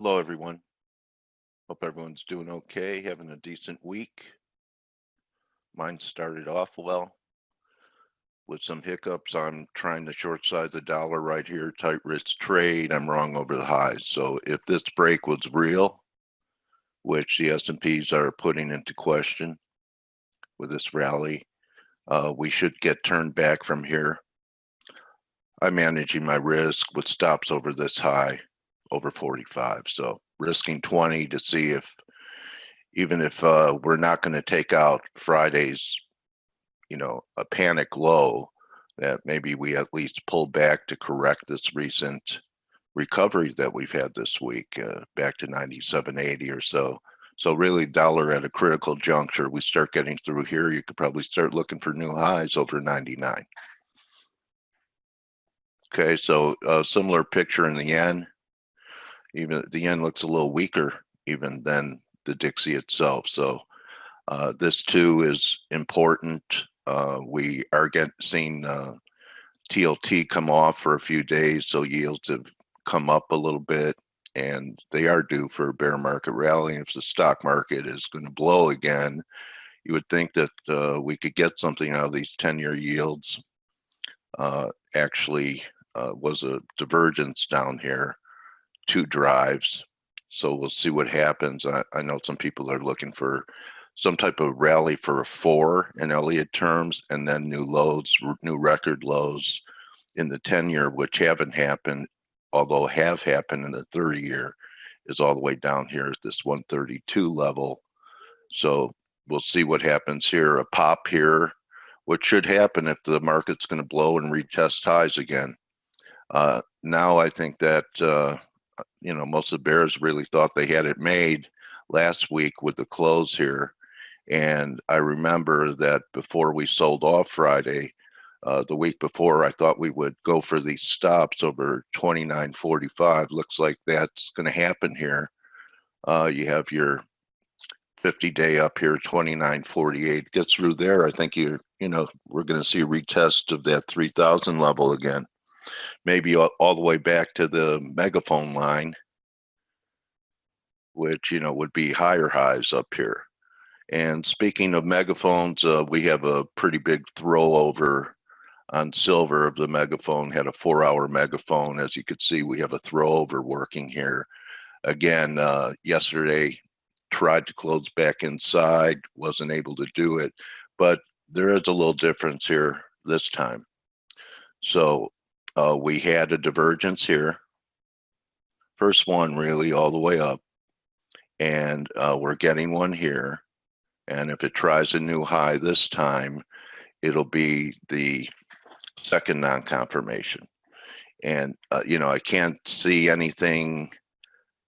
Hello, everyone. Hope everyone's doing okay, having a decent week. Mine started off well with some hiccups. I'm trying to short side the dollar right here, tight risk trade. I'm wrong over the highs. So if this break was real, which the S&Ps are putting into question with this rally, we should get turned back from here. I'm managing my risk with stops over this high, over 45. So risking 20 to see if even if we're not going to take out Friday's, a panic low, that maybe we at least pull back to correct this recent recovery that we've had this week, back to 97.80 or so. So really dollar at a critical juncture. We start getting through here, you could probably start looking for new highs over 99. Okay, so a similar picture in the yen. Even the yen looks a little weaker even than the Dixie itself. So this too is important. We are seeing TLT come off for a few days, so yields have come up a little bit, and they are due for a bear market rally. And if the stock market is going to blow again, you would think that we could get something out of these 10-year yields. Actually was a divergence down here, 2 drives. So we'll see what happens. I know some people are looking for some type of rally for a 4 in Elliott terms, and then new lows, new record lows in the 10-year, which haven't happened, although have happened in the 30-year, is all the way down here at this 132 level. So we'll see what happens here. A pop here, what should happen if the market's going to blow and retest highs again. Now I think that most of the bears really thought they had it made last week with the close here. And I remember that before we sold off Friday, the week before, I thought we would go for these stops over 29.45. Looks like that's going to happen here. You have your 50-day up here, 29.48. Gets through there, I think we're going to see a retest of that 3,000 level again. Maybe all the way back to the megaphone line, which, would be higher highs up here. And speaking of megaphones, we have a pretty big throwover on silver of the megaphone. Had a 4-hour megaphone. As you could see, we have a throwover working here. Again, yesterday tried to close back inside, wasn't able to do it, but there is a little difference here this time. So we had a divergence here. First one really all the way up, and we're getting one here. And if it tries a new high this time, it'll be the second non-confirmation. And, I can't see anything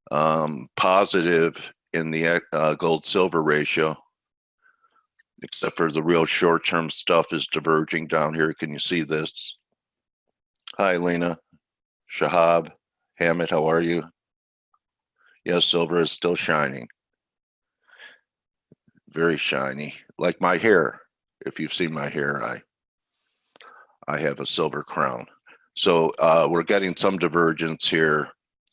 positive in the gold-silver ratio, except for the real short-term stuff is diverging down here. Can you see this? Hi, Lena. Shahab. Hamid, how are you? Yes, silver is still shining. Very shiny, like my hair. If you've seen my hair, I have a silver crown. So we're getting some divergence here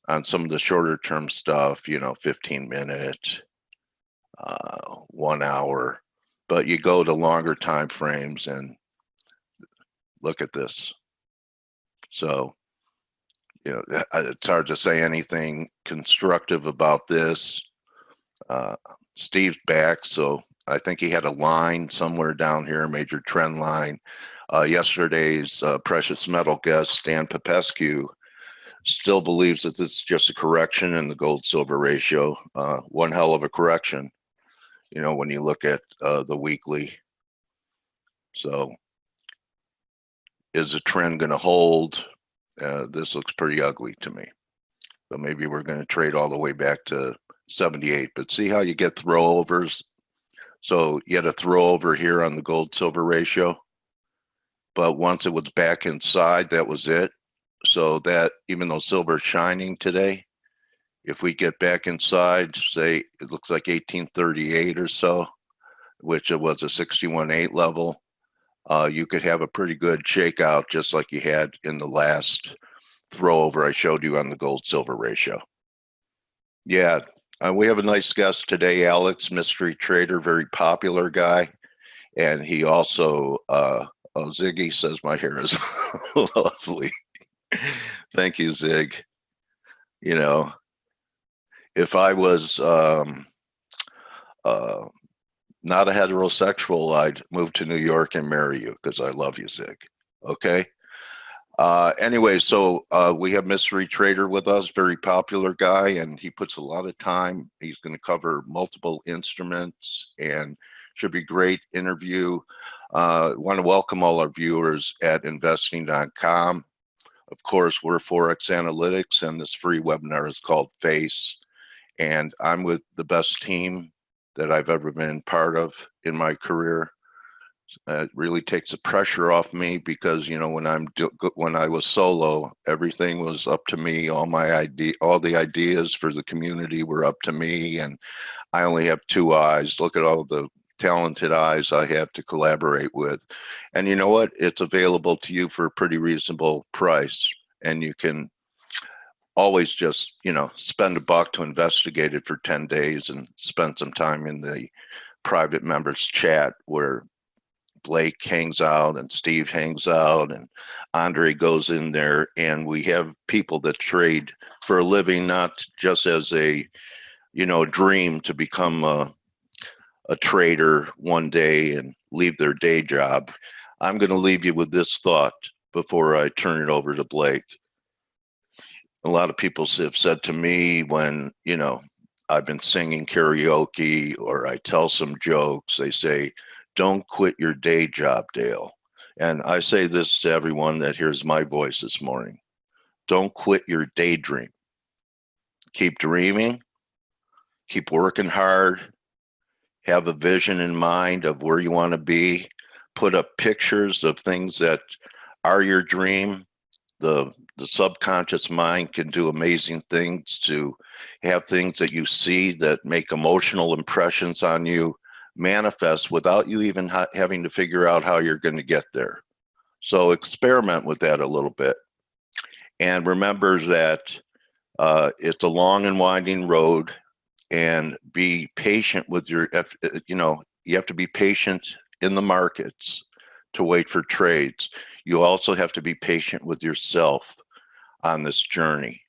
on some of the shorter term stuff, 15-minute, 1 hour, but you go to longer time frames and look at this. So, it's hard to say anything constructive about this. Steve's back, so I think he had a line somewhere down here, a major trend line. Yesterday's precious metal guest, Dan Popescu, still believes that this is just a correction in the gold-silver ratio. One hell of a correction, when you look at the weekly. So is the trend going to hold? This looks pretty ugly to me. So maybe we're going to trade all the way back to 78, but see how you get throwovers. So you had a throwover here on the gold-silver ratio, but once it was back inside, that was it. So that, even though silver is shining today, if we get back inside, say it looks like 1838 or so, which it was a 61.8 level, you could have a pretty good shakeout, just like you had in the last throwover I showed you on the gold-silver ratio. Yeah, we have a nice guest today, Alex, mystery trader, very popular guy. And he also, oh, Ziggy says my hair is lovely. Thank you, Zig. You know, if I was uh, not a heterosexual, I'd move to New York and marry you because I love you, Zig. Okay. Anyway, so we have Mystery Trader with us, very popular guy, and he puts a lot of time. He's going to cover multiple instruments and should be great interview. Want to welcome all our viewers at investing.com. Of course, we're ForexAnalytix, and this free webinar is called FACE. And I'm with the best team that I've ever been part of in my career. It really takes the pressure off me because, you know, when I was solo, everything was up to me. All the ideas for the community were up to me, and I only have two eyes. Look at all the talented eyes I have to collaborate with. And you know what? It's available to you for a pretty reasonable price, and you can always just, you know, spend $1 to investigate it for 10 days and spend some time in the private members chat where Blake hangs out and Steve hangs out and Andre goes in there, and we have people that trade for a living, not just as a, you know, dream to become a trader one day and leave their day job. I'm going to leave you with this thought before I turn it over to Blake. A lot of people have said to me when, you know, I've been singing karaoke or I tell some jokes, they say, don't quit your day job, Dale. And I say this to everyone that hears my voice this morning. Don't quit your daydream. Keep dreaming, keep working hard, have a vision in mind of where you want to be, put up pictures of things that are your dream. The subconscious mind can do amazing things to have things that you see that make emotional impressions on you manifest without you even having to figure out how you're going to get there. So experiment with that a little bit. And remember that it's a long and winding road, and be patient with your, you know, you have to be patient in the markets to wait for trades. You also have to be patient with yourself on this journey.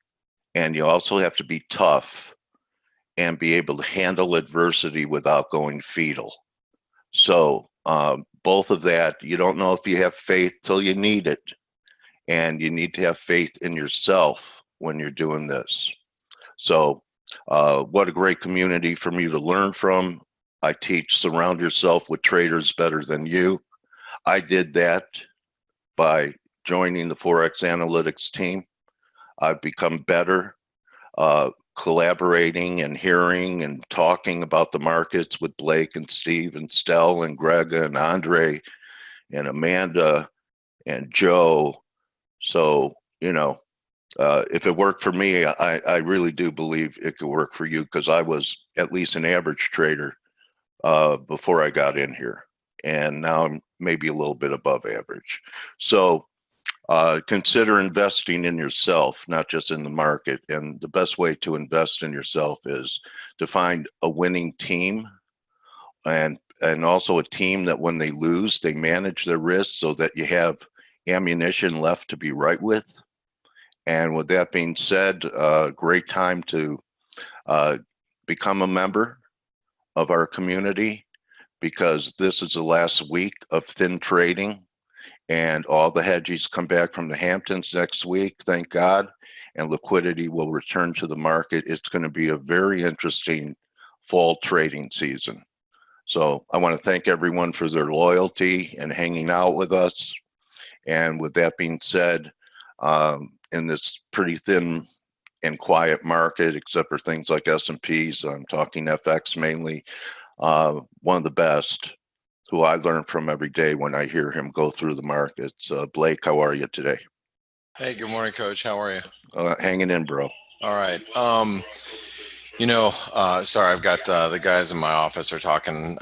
And you also have to be tough and be able to handle adversity without going fetal. So both of that, you don't know if you have faith till you need it. And you need to have faith in yourself when you're doing this. So what a great community for me to learn from. I teach surround yourself with traders better than you. I did that by joining the ForexAnalytix team. I've become better collaborating and hearing and talking about the markets with Blake and Steve and Stell and Greg and Andre and Amanda and Joe. So, you know, if it worked for me, I really do believe it could work for you, because I was at least an average trader before I got in here. And now I'm maybe a little bit above average. So consider investing in yourself, not just in the market. And the best way to invest in yourself is to find a winning team, and also a team that when they lose, they manage their risk so that you have ammunition left to be right with. And with that being said, great time to become a member of our community, because this is the last week of thin trading, and all the hedgies come back from the Hamptons next week, thank God, and liquidity will return to the market. It's going to be a very interesting fall trading season. So I want to thank everyone for their loyalty and hanging out with us. And with that being said, in this pretty thin and quiet market, except for things like S&Ps, I'm talking FX mainly, one of the best who I learn from every day when I hear him go through the markets. Blake, how are you today? Hey, good morning, Coach. How are you? Hanging in, bro. All right. Sorry, I've got the guys in my office are talking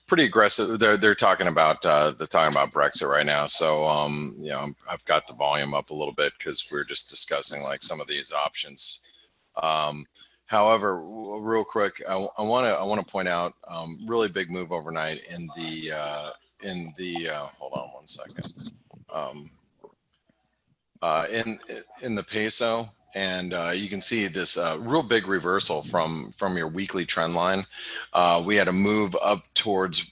pretty aggressive. They're talking about Brexit right now. So I've got the volume up a little bit because we're just discussing like some of these options. However, real quick, I want to point out really big move overnight in the hold on one second. In the peso, and you can see this real big reversal from your weekly trend line. We had a move up towards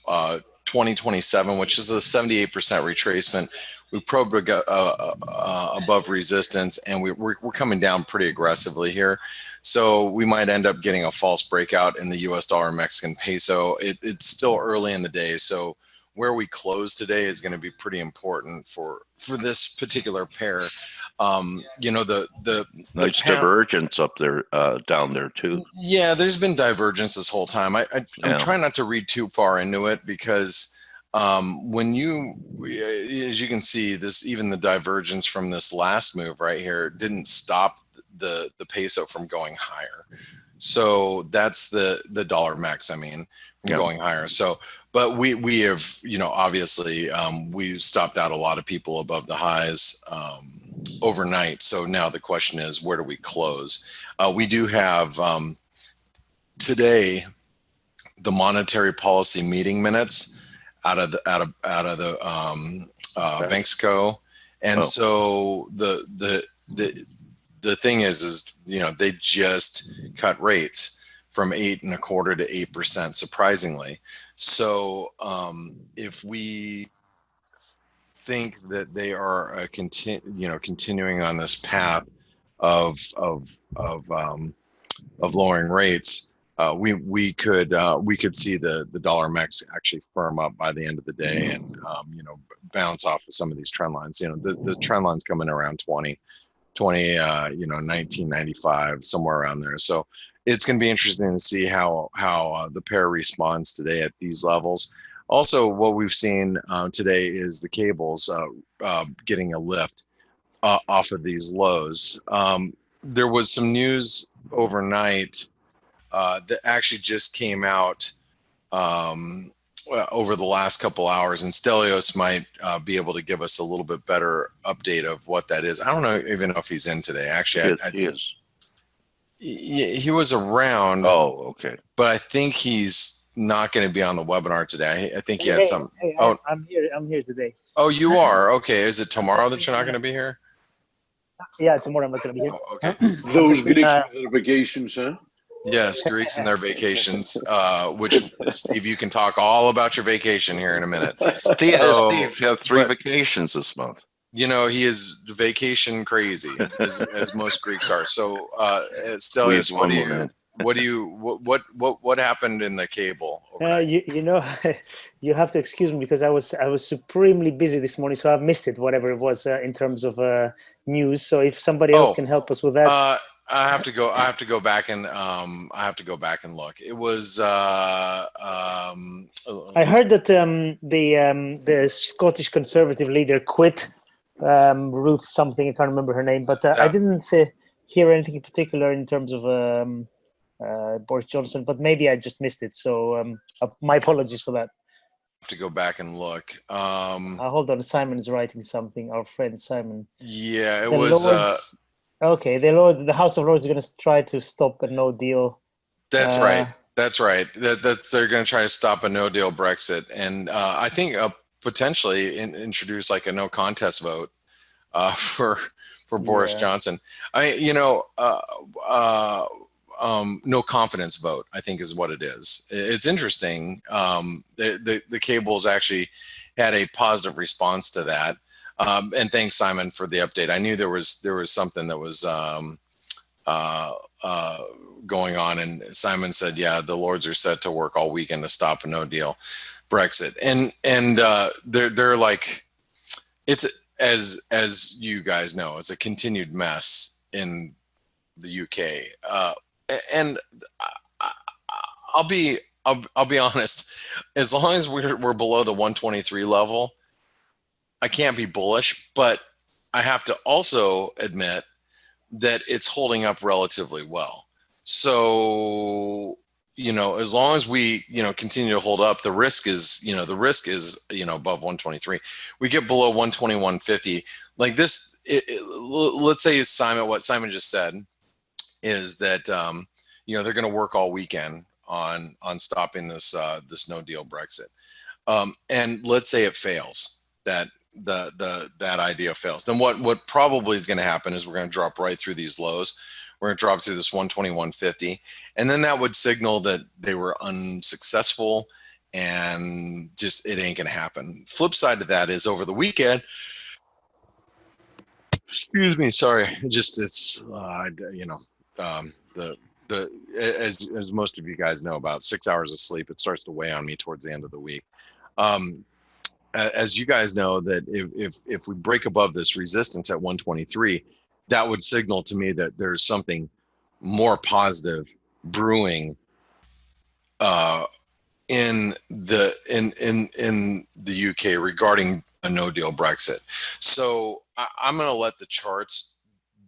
2027, which is a 78% retracement. We probed above resistance, and we're coming down pretty aggressively here. So we might end up getting a false breakout in the US dollar Mexican peso. It's still early in the day, so where we close today is going to be pretty important for this particular pair. You know, the nice divergence up there, down there too. Yeah, there's been divergence this whole time. I'm trying not to read too far into it, because when as you can see, even the divergence from this last move right here didn't stop the peso from going higher. So that's the dollar mex, from going higher. So, but we have, obviously we've stopped out a lot of people above the highs overnight. So now the question is, where do we close? We do have today the monetary policy meeting minutes out of the Banksco, and so the thing is they just cut rates from 8.25% to 8%, surprisingly. So if we think that they are continuing on this path of lowering rates, we could see the dollar mex actually firm up by the end of the day, and bounce off of some of these trend lines. The trend lines come in around 1995, somewhere around there. So it's going to be interesting to see how the pair responds today at these levels. Also, what we've seen today is the cables getting a lift off of these lows. There was some news overnight that actually just came out over the last couple hours, and Stelios might be able to give us a little bit better update of what that is. I don't even know if he's in today. Actually, he is. He was around. Oh, okay. But I think he's not going to be on the webinar today. I think he had some. I'm here. I'm here today. Oh, you are? Okay. Is it tomorrow that you're not going to be here? Yeah, tomorrow I'm not going to be here. Oh, okay. Those Greeks with their vacations, huh? Yes, Greeks and their vacations, which, Steve, you can talk all about your vacation here in a minute. Steve had 3 vacations this month. He is vacation crazy, as most Greeks are. So, Stelios, what happened in the cable? You have to excuse me, because I was supremely busy this morning, so I've missed it, whatever it was in terms of news. So if somebody else can help us with that. I have to go back and look. It was I heard that the Scottish Conservative leader quit, Ruth something, I can't remember her name, but I didn't hear anything in particular in terms of Boris Johnson, but maybe I just missed it. So my apologies for that. I have to go back and look. Hold on, Simon is writing something. Our friend Simon. Yeah, it was. Okay, the House of Lords is going to try to stop a no deal. That's right. That's right. That they're going to try to stop a no deal Brexit, and I think potentially introduce like a no contest vote for Boris Johnson. No confidence vote, I think, is what it is. It's interesting. The cables actually had a positive response to that. And thanks, Simon, for the update. I knew there was something that was going on, and Simon said, "Yeah, the Lords are set to work all weekend to stop a no deal Brexit." And they're like, it's as you guys know, it's a continued mess in the UK. And I'll be honest, as long as we're below the 123 level, I can't be bullish, but I have to also admit that it's holding up relatively well. So, as long as we, continue to hold up, the risk is above 123. We get below 121.50 like this. Let's say what Simon just said is that, they're going to work all weekend on stopping this this no deal Brexit. And let's say it fails, that that idea fails, then what probably is going to happen is we're going to drop right through these lows. We're going to drop through this 121.50, and then that would signal that they were unsuccessful and just it ain't going to happen. Flip side to that is over the weekend. Excuse me, sorry. It's as most of you guys know, about 6 hours of sleep, it starts to weigh on me towards the end of the week. As you guys know, that if we break above this resistance at 123, that would signal to me that there's something more positive brewing in the UK regarding a no deal Brexit. So I'm going to let the charts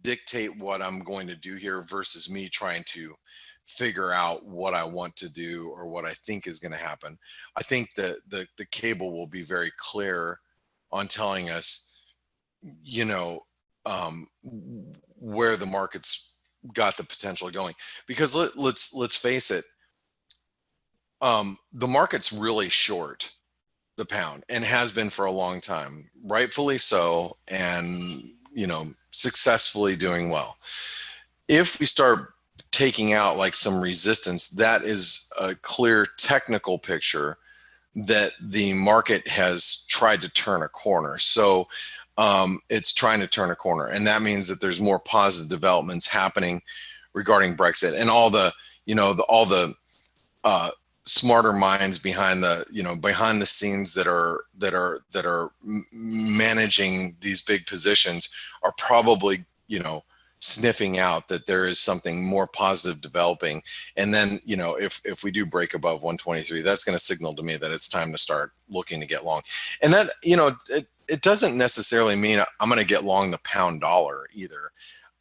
dictate what I'm going to do here versus me trying to figure out what I want to do or what I think is going to happen. I think the cable will be very clear on telling us, where the market's got the potential going. Because let's face it, the market's really short the pound and has been for a long time, rightfully so, and successfully doing well. If we start taking out like some resistance, that is a clear technical picture that the market has tried to turn a corner. So it's trying to turn a corner, and that means that there's more positive developments happening regarding Brexit, and all the smarter minds behind the scenes that are managing these big positions are probably sniffing out that there is something more positive developing. And then if we do break above 123, that's going to signal to me that it's time to start looking to get long. And that it doesn't necessarily mean I'm going to get long the pound dollar either.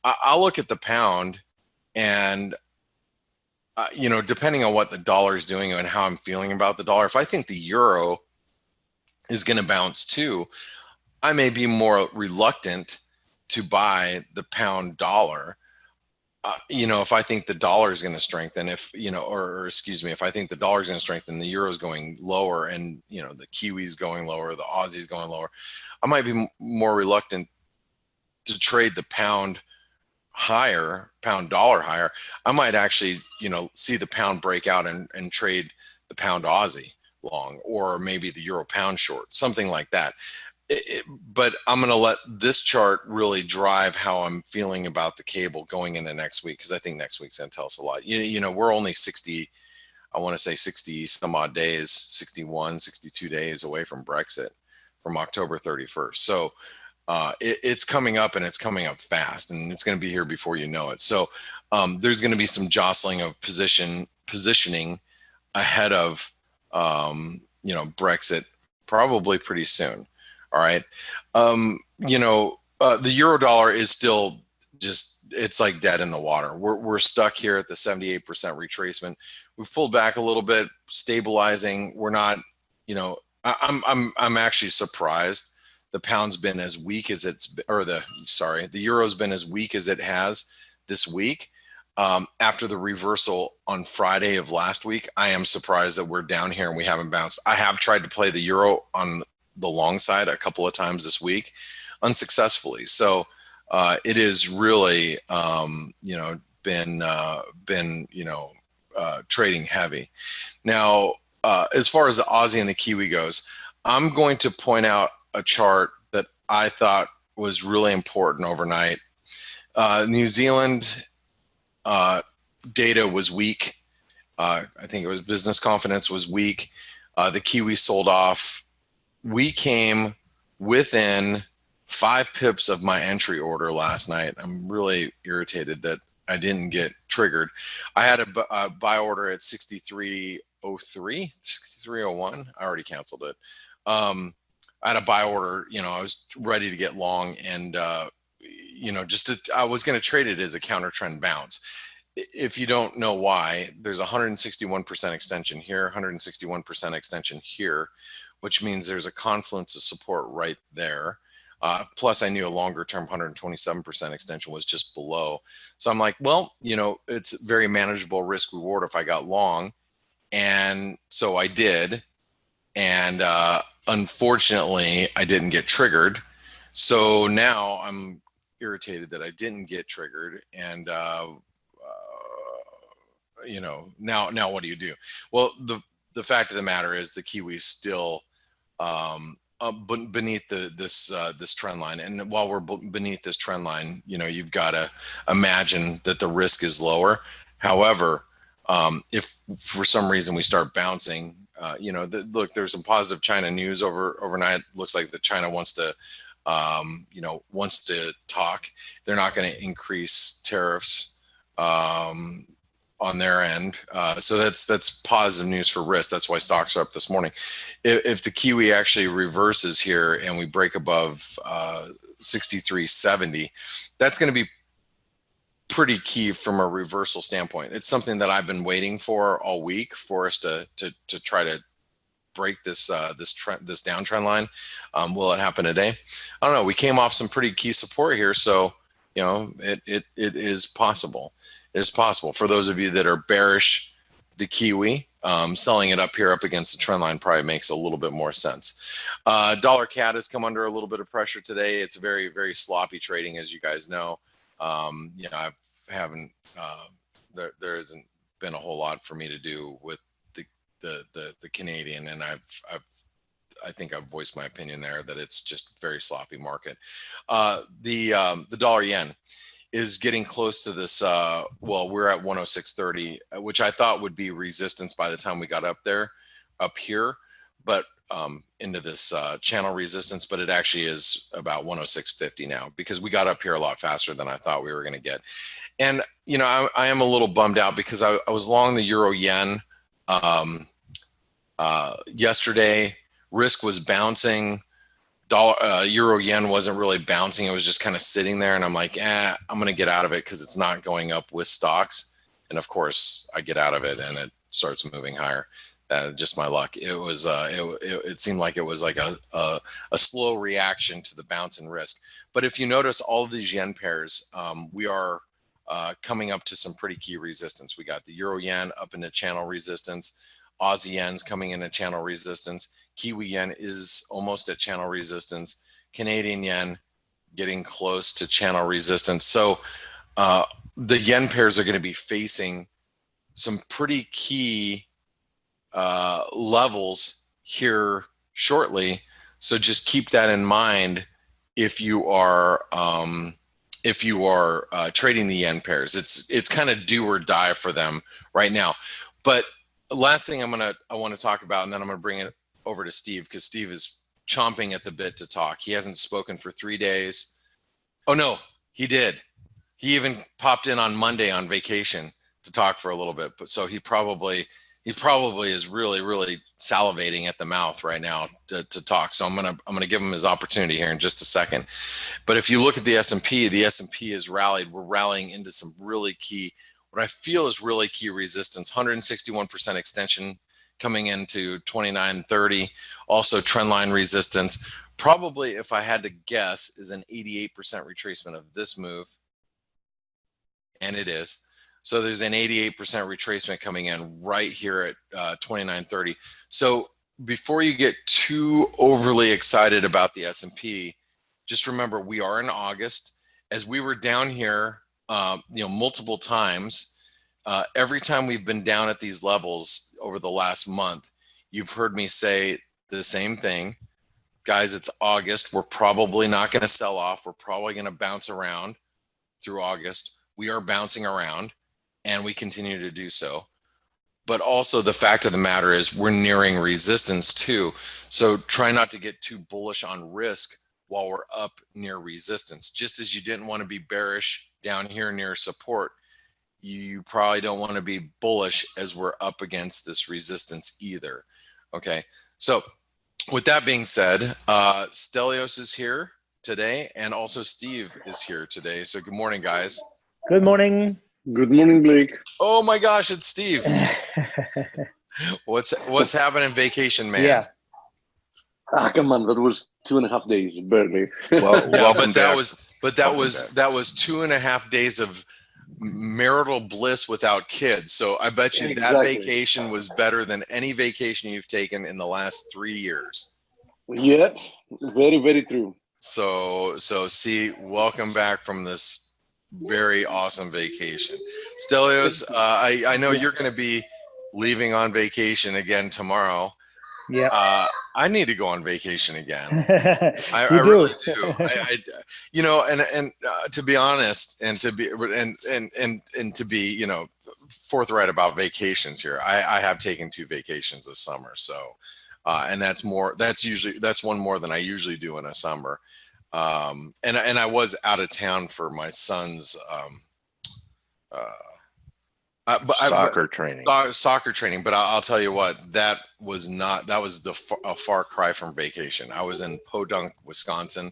I'll look at the pound and depending on what the dollar is doing and how I'm feeling about the dollar, if I think the euro is going to bounce too, I may be more reluctant to buy the pound dollar. If I think the dollar is going to strengthen, if I think the dollar is going to strengthen, the euro is going lower, and the Kiwi's going lower, the Aussie's going lower, I might be more reluctant to trade the pound dollar higher. I might actually, see the pound break out and trade the pound Aussie long, or maybe the euro pound short, something like that. But I'm going to let this chart really drive how I'm feeling about the cable going into next week, because I think next week's going to tell us a lot. We're only 60 some odd days, 61, 62 days away from Brexit, from October 31st. So it's coming up, and it's coming up fast, and it's going to be here before you know it. So there's going to be some jostling of positioning ahead of Brexit probably pretty soon. All right. The euro dollar is still it's like dead in the water. We're stuck here at the 78% retracement. We've pulled back a little bit, stabilizing. We're not, I'm actually surprised the pound's been as weak as the euro's been as weak as it has this week. After the reversal on Friday of last week, I am surprised that we're down here and we haven't bounced. I have tried to play the euro on the long side a couple of times this week, unsuccessfully. So it is really, been trading heavy. Now, as far as the Aussie and the Kiwi goes, I'm going to point out a chart that I thought was really important overnight. New Zealand data was weak. I think it was business confidence was weak. The Kiwi sold off. We came within 5 pips of my entry order last night. I'm really irritated that I didn't get triggered. I had a buy order at 63.03, 63.01. I already canceled it. I had a buy order, I was ready to get long, and I was going to trade it as a counter trend bounce. If you don't know why, there's 161% extension here, 161% extension here, which means there's a confluence of support right there. Plus, I knew a longer-term 127% extension was just below. So I'm like, well, you know, it's very manageable risk reward if I got long. And so I did. And unfortunately, I didn't get triggered. So now I'm irritated that I didn't get triggered. And, you know, now what do you do? Well, the fact of the matter is the Kiwi is still beneath this trend line. And while we're beneath this trend line, you know, you've got to imagine that the risk is lower. However, if for some reason we start bouncing, you know, look, there's some positive China news overnight. Looks like that China wants to, you know, wants to talk. They're not going to increase tariffs on their end. So that's positive news for risk. That's why stocks are up this morning. If the Kiwi actually reverses here and we break above 63.70, that's going to be pretty key from a reversal standpoint. It's something that I've been waiting for all week for us to try to break this downtrend line. Will it happen today? I don't know. We came off some pretty key support here, so you know it is possible. It is possible for those of you that are bearish the Kiwi. Selling it up here up against the trend line probably makes a little bit more sense. Dollar CAD has come under a little bit of pressure today. It's very, very sloppy trading, as you guys know. You know, there hasn't been a whole lot for me to do with the Canadian, and I think I've voiced my opinion there that it's just very sloppy market. The dollar yen is getting close to this. Well, we're at 106.30, which I thought would be resistance by the time we got up here, but into this channel resistance, but it actually is about 106.50 now because we got up here a lot faster than I thought we were going to get. And, you know, I am a little bummed out because I was long the euro yen yesterday. Risk was bouncing. Euro yen wasn't really bouncing. It was just kind of sitting there. And I'm like, I'm going to get out of it because it's not going up with stocks. And of course I get out of it and it starts moving higher. Just my luck. It was it seemed like it was like a slow reaction to the bounce and risk. But if you notice all of these yen pairs, we are coming up to some pretty key resistance. We got the euro yen up into channel resistance. Aussie yen's coming into channel resistance. Kiwi yen is almost at channel resistance. Canadian yen getting close to channel resistance. So the yen pairs are going to be facing some pretty key levels here shortly. So just keep that in mind if you are trading the yen pairs. It's kind of do or die for them right now. But last thing I want to talk about, and then I'm going to bring it over to Steve because Steve is chomping at the bit to talk. He hasn't spoken for 3 days. Oh no, he did. He even popped in on Monday on vacation to talk for a little bit. But so he probably is really, really salivating at the mouth right now to talk. So I'm gonna give him his opportunity here in just a second. But if you look at the S&P has rallied. We're rallying into some really key, what I feel is really key resistance. 161% extension coming into 29.30. Also trendline resistance. Probably, if I had to guess, is an 88% retracement of this move, and it is. So there's an 88% retracement coming in right here at 29.30. So before you get too overly excited about the S&P, just remember we are in August. As we were down here, multiple times, every time we've been down at these levels over the last month, you've heard me say the same thing. Guys, it's August. We're probably not going to sell off. We're probably going to bounce around through August. We are bouncing around. And we continue to do so. But also the fact of the matter is we're nearing resistance too. So try not to get too bullish on risk while we're up near resistance. Just as you didn't want to be bearish down here near support, you probably don't want to be bullish as we're up against this resistance either. Okay, so with that being said, Stelios is here today and also Steve is here today. So good morning, guys. Good morning. Good morning, Blake. Oh my gosh, it's Steve. What's happening, vacation man? Yeah. Ah, come on, that was 2.5 days, barely. Well, Yeah, welcome but that back. was Welcome back. 2.5 days of marital bliss without kids. So I bet you that Exactly. vacation was better than any vacation you've taken in the last 3 years. Yep, very, very true. So see, welcome back from this very awesome vacation. Stelios, I know you're going to be leaving on vacation again tomorrow. Yeah. I need to go on vacation again. I You do. really do. You know, and to be honest, and to be and to be, you know, forthright about vacations here, I have taken 2 vacations this summer. So, and that's one more than I usually do in a summer. And I was out of town for my son's Soccer training. Soccer training, but I'll tell you what, that was a far cry from vacation. I was in Podunk, Wisconsin,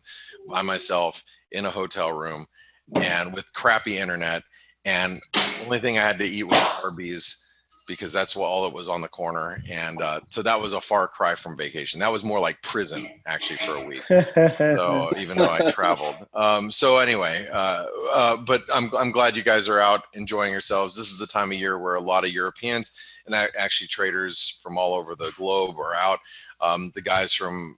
by myself in a hotel room, and with crappy internet, and the only thing I had to eat was Arby's because that's all it was on the corner, and so that was a far cry from vacation. That was more like prison actually for a week. So even though I traveled, so anyway, but I'm glad you guys are out enjoying yourselves. This is the time of year where a lot of Europeans and actually traders from all over the globe are out. The guys from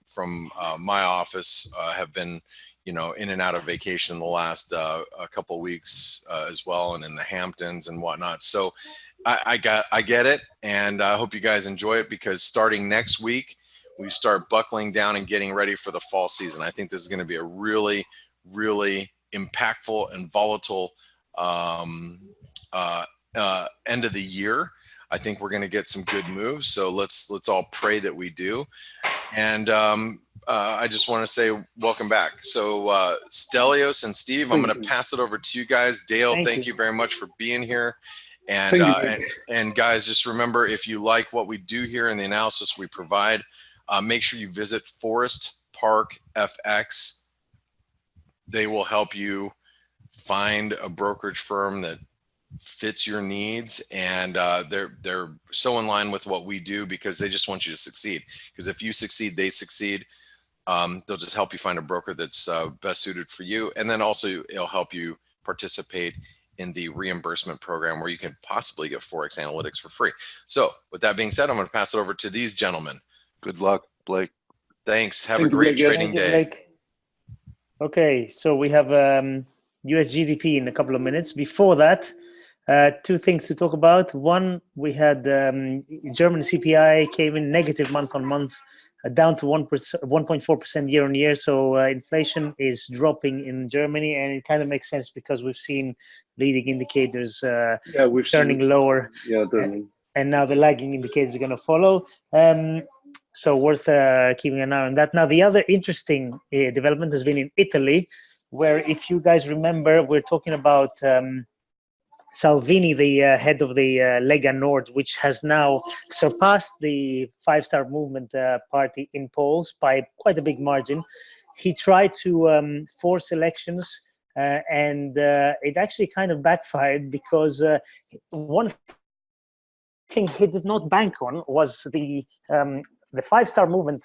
my office have been, you know, in and out of vacation in the last a couple of weeks as well, and in the Hamptons and whatnot. So I get it, and I hope you guys enjoy it, because starting next week, we start buckling down and getting ready for the fall season. I think this is going to be a really, really impactful and volatile end of the year. I think we're going to get some good moves. So let's all pray that we do. And I just want to say welcome back. So Stelios and Steve, I'm going to pass it over to you guys. Dale, thank you very much for being here. And guys, just remember, if you like what we do here and the analysis we provide, make sure you visit Forest Park FX. They will help you find a brokerage firm that fits your needs, and they're so in line with what we do, because they just want you to succeed. Because if you succeed, they succeed. They'll just help you find a broker that's best suited for you, and then also it'll help you participate in the reimbursement program where you can possibly get ForexAnalytix for free. So with that being said, I'm going to pass it over to these gentlemen. Good luck, Blake. Thanks. Have a great trading day. Okay, so we have US GDP in a couple of minutes. Before that, 2 things to talk about. One, we had German CPI came in negative month on month, down to 1.4% year on year. So inflation is dropping in Germany, and it kind of makes sense because we've seen leading indicators turning lower. Yeah, turning. And now the lagging indicators are going to follow. So worth keeping an eye on that. Now, the other interesting development has been in Italy, where, if you guys remember, we're talking about Salvini, the head of the Lega Nord, which has now surpassed the Five-Star Movement party in polls by quite a big margin. He tried to force elections, and it actually kind of backfired, because one thing he did not bank on was the Five-Star Movement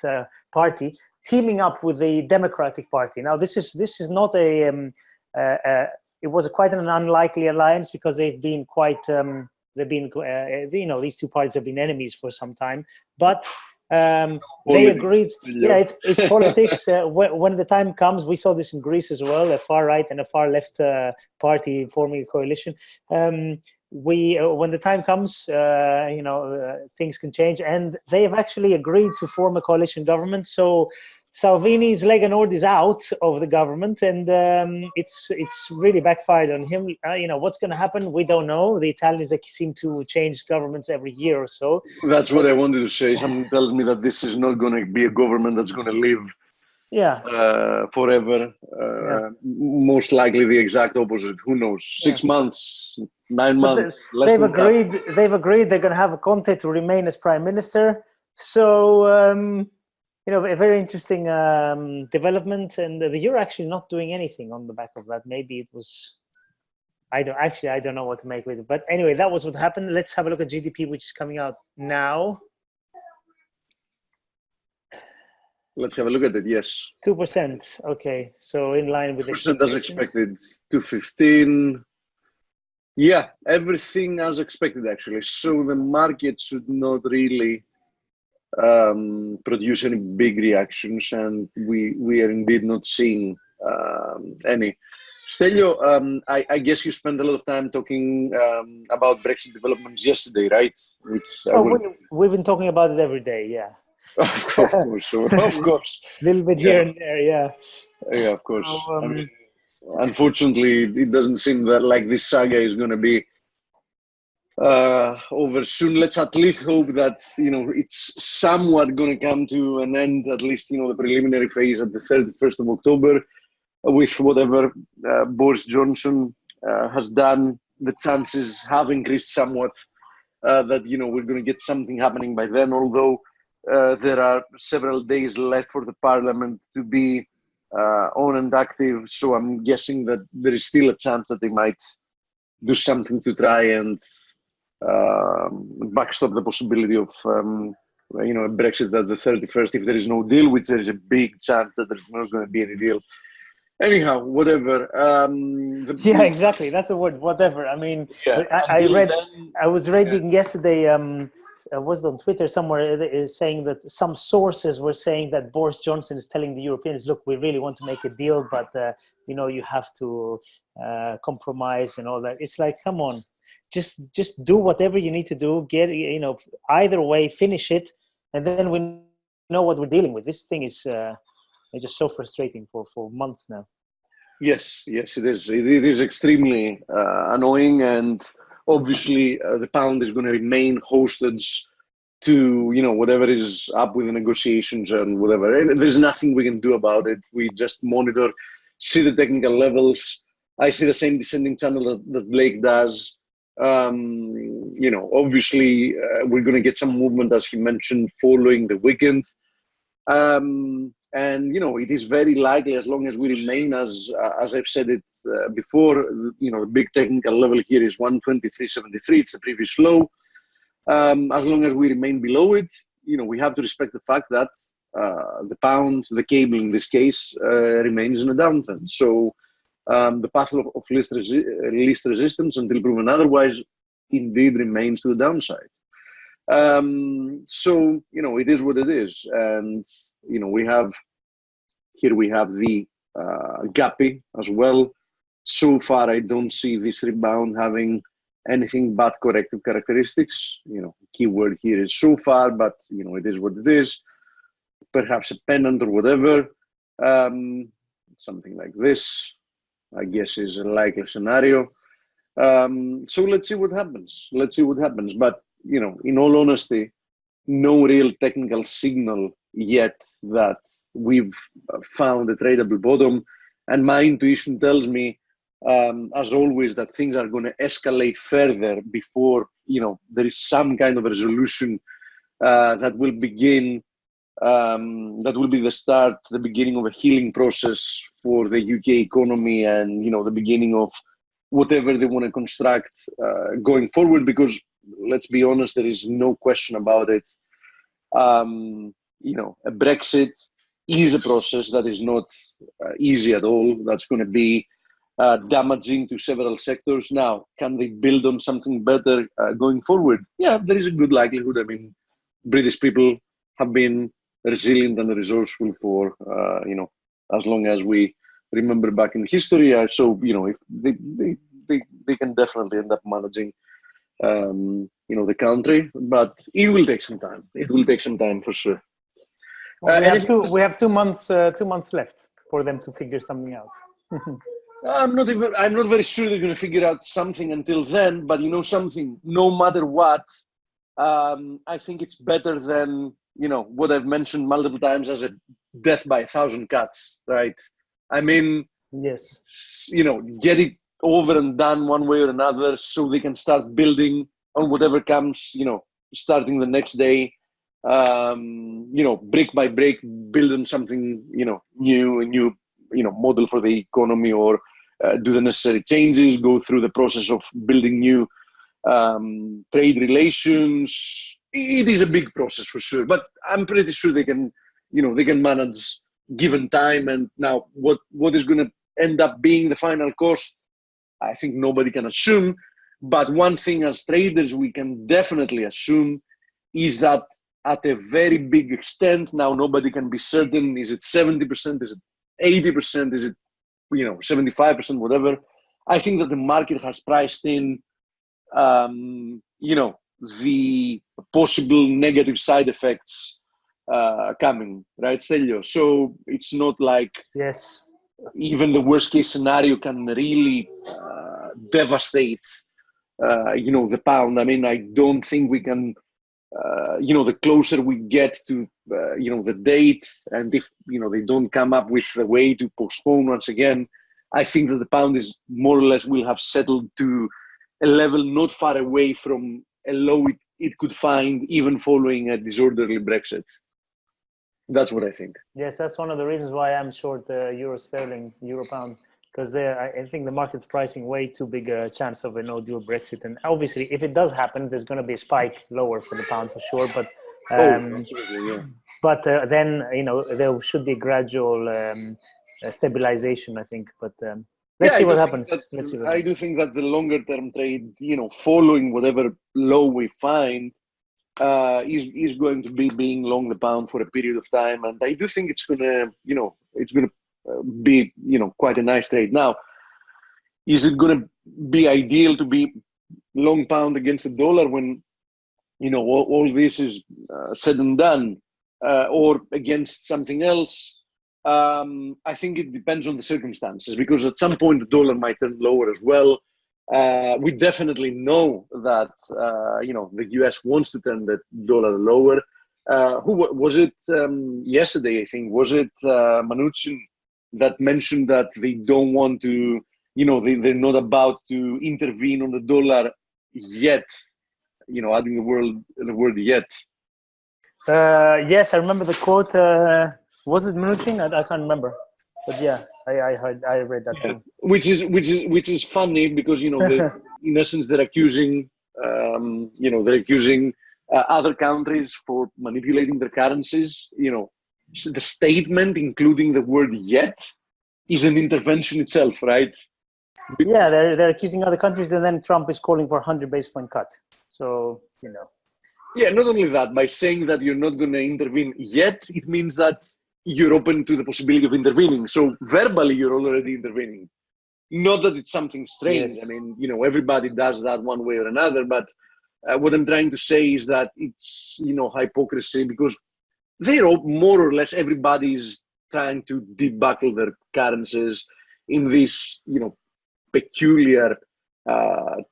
party teaming up with the Democratic Party. Now, this is not it was quite an unlikely alliance, because they've been quite you know, these 2 parties have been enemies for some time, but they agreed. Yeah, it's politics. When the time comes, we saw this in Greece as well, a far right and a far left party forming a coalition. When the time comes, you know, things can change, and they have actually agreed to form a coalition government. So Salvini's Lega Nord is out of the government, and it's really backfired on him. You know, what's going to happen, we don't know. The Italians, they seem to change governments every year or so. That's what I wanted to say. Someone tells me that this is not going to be a government that's going to live forever. Most likely the exact opposite. Who knows? 6 months, 9 months. They've agreed they're going to have a Conte to remain as prime minister. So you know, a very interesting development, and the euro actually not doing anything on the back of that. Maybe it was, I don't know what to make with it. But anyway, that was what happened. Let's have a look at GDP, which is coming out now. Let's have a look at it. Yes. 2%. Okay. So in line with percent as expected. 215. Yeah, everything as expected, actually. So the market should not really produce any big reactions, and we are indeed not seeing any. Stelio, I guess you spent a lot of time talking about Brexit developments yesterday, right? Which we've been talking about it every day, yeah. Of course, of course. A little bit here and there, yeah. Yeah, of course. I mean, unfortunately, it doesn't seem that like this saga is going to be over soon. Let's at least hope that, it's somewhat going to come to an end, at least, the preliminary phase at the 31st of October with whatever Boris Johnson has done. The chances have increased somewhat that, we're going to get something happening by then, although there are several days left for the parliament to be on and active. So I'm guessing that there is still a chance that they might do something to try and backstop the possibility of a Brexit at the 31st if there is no deal, which there is a big chance that there's not going to be any deal. Anyhow, whatever. Yeah, exactly. That's the word, whatever. I mean, yeah, I was reading yesterday, I was on Twitter somewhere, is saying that some sources were saying that Boris Johnson is telling the Europeans, look, we really want to make a deal, but, you have to compromise and all that. It's like, come on, just do whatever you need to do, get, either way, finish it, and then we know what we're dealing with. This thing is just so frustrating for months now. Yes, it is. It is extremely annoying, and obviously the pound is going to remain hostage to whatever is up with the negotiations and whatever. And there's nothing we can do about it. We just monitor, see the technical levels. I see the same descending channel that Blake does. Obviously we're going to get some movement, as he mentioned, following the weekend. And it is very likely, as long as we remain, as I've said it before, the big technical level here is 123.73. It's the previous low. As long as we remain below it, we have to respect the fact that the pound, the cable in this case, remains in a downtrend. So the path of least resistance, until proven otherwise, indeed remains to the downside. So it is what it is, and we have the gappy as well. So far, I don't see this rebound having anything but corrective characteristics. Keyword here is so far, but it is what it is. Perhaps a pennant or whatever, something like this, I guess, is a likely scenario. So let's see what happens. But in all honesty, no real technical signal yet that we've found a tradable bottom. And my intuition tells me, as always, that things are going to escalate further before there is some kind of a resolution that will begin. That will be the beginning of a healing process for the UK economy, and the beginning of whatever they want to construct going forward. Because let's be honest, there is no question about it. A Brexit is a process that is not easy at all. That's going to be damaging to several sectors. Now, can they build on something better going forward? Yeah, there is a good likelihood. I mean, British people have been resilient and resourceful for, as long as we remember back in history. So, if they can definitely end up managing, the country, but it will take some time. It will take some time for sure. Well, we have 2 months left for them to figure something out. I'm not very sure they're going to figure out something until then, but something, no matter what, I think it's better than, what I've mentioned multiple times as a death by 1,000 cuts, right? I mean, yes, get it over and done one way or another so they can start building on whatever comes, starting the next day, brick by brick, build on something, new, a new, model for the economy, or do the necessary changes, go through the process of building new trade relations. It is a big process for sure, but I'm pretty sure they can, they can manage given time. And now what is going to end up being the final cost, I think nobody can assume. But one thing as traders we can definitely assume is that at a very big extent, now nobody can be certain, is it 70%, is it 80%, is it 75%, whatever. I think that the market has priced in the possible negative side effects coming, right, Stelio? So it's not like yes, even the worst case scenario can really devastate the pound. I mean, I don't think we can the closer we get to the date, and if they don't come up with a way to postpone once again, I think that the pound is more or less will have settled to a level not far away from a low it could find even following a disorderly Brexit. That's what I think. Yes, that's one of the reasons why I'm short euro sterling, euro pound, because I think the market's pricing way too big a chance of a no-deal Brexit. And obviously, if it does happen, there's going to be a spike lower for the pound for sure. But absolutely, yeah. But then there should be gradual stabilization, I think. But let's see what happens. I do think that the longer-term trade, following whatever low we find, is going to be being long the pound for a period of time, and I do think it's gonna, be quite a nice trade. Now, is it gonna be ideal to be long pound against the dollar when all this is said and done, or against something else? I think it depends on the circumstances, because at some point the dollar might turn lower as well. We definitely know that the US wants to turn the dollar lower. Who was it yesterday? I think was it Mnuchin that mentioned that they don't want to, they're not about to intervene on the dollar yet. Adding the word yet. Yes, I remember the quote. Was it Mnuchin? I can't remember, but yeah. I read that too. Which is funny because in essence they're accusing other countries for manipulating their currencies. The statement, including the word "yet," is an intervention itself, right? Yeah, they're accusing other countries, and then Trump is calling for a 100 basis point cut. So Yeah, not only that, by saying that you're not going to intervene yet, it means that you're open to the possibility of intervening. So verbally, you're already intervening. Not that it's something strange. Yes. I mean, everybody does that one way or another. But what I'm trying to say is that it's, hypocrisy, because they're more or less everybody's trying to debuckle their currencies in this, peculiar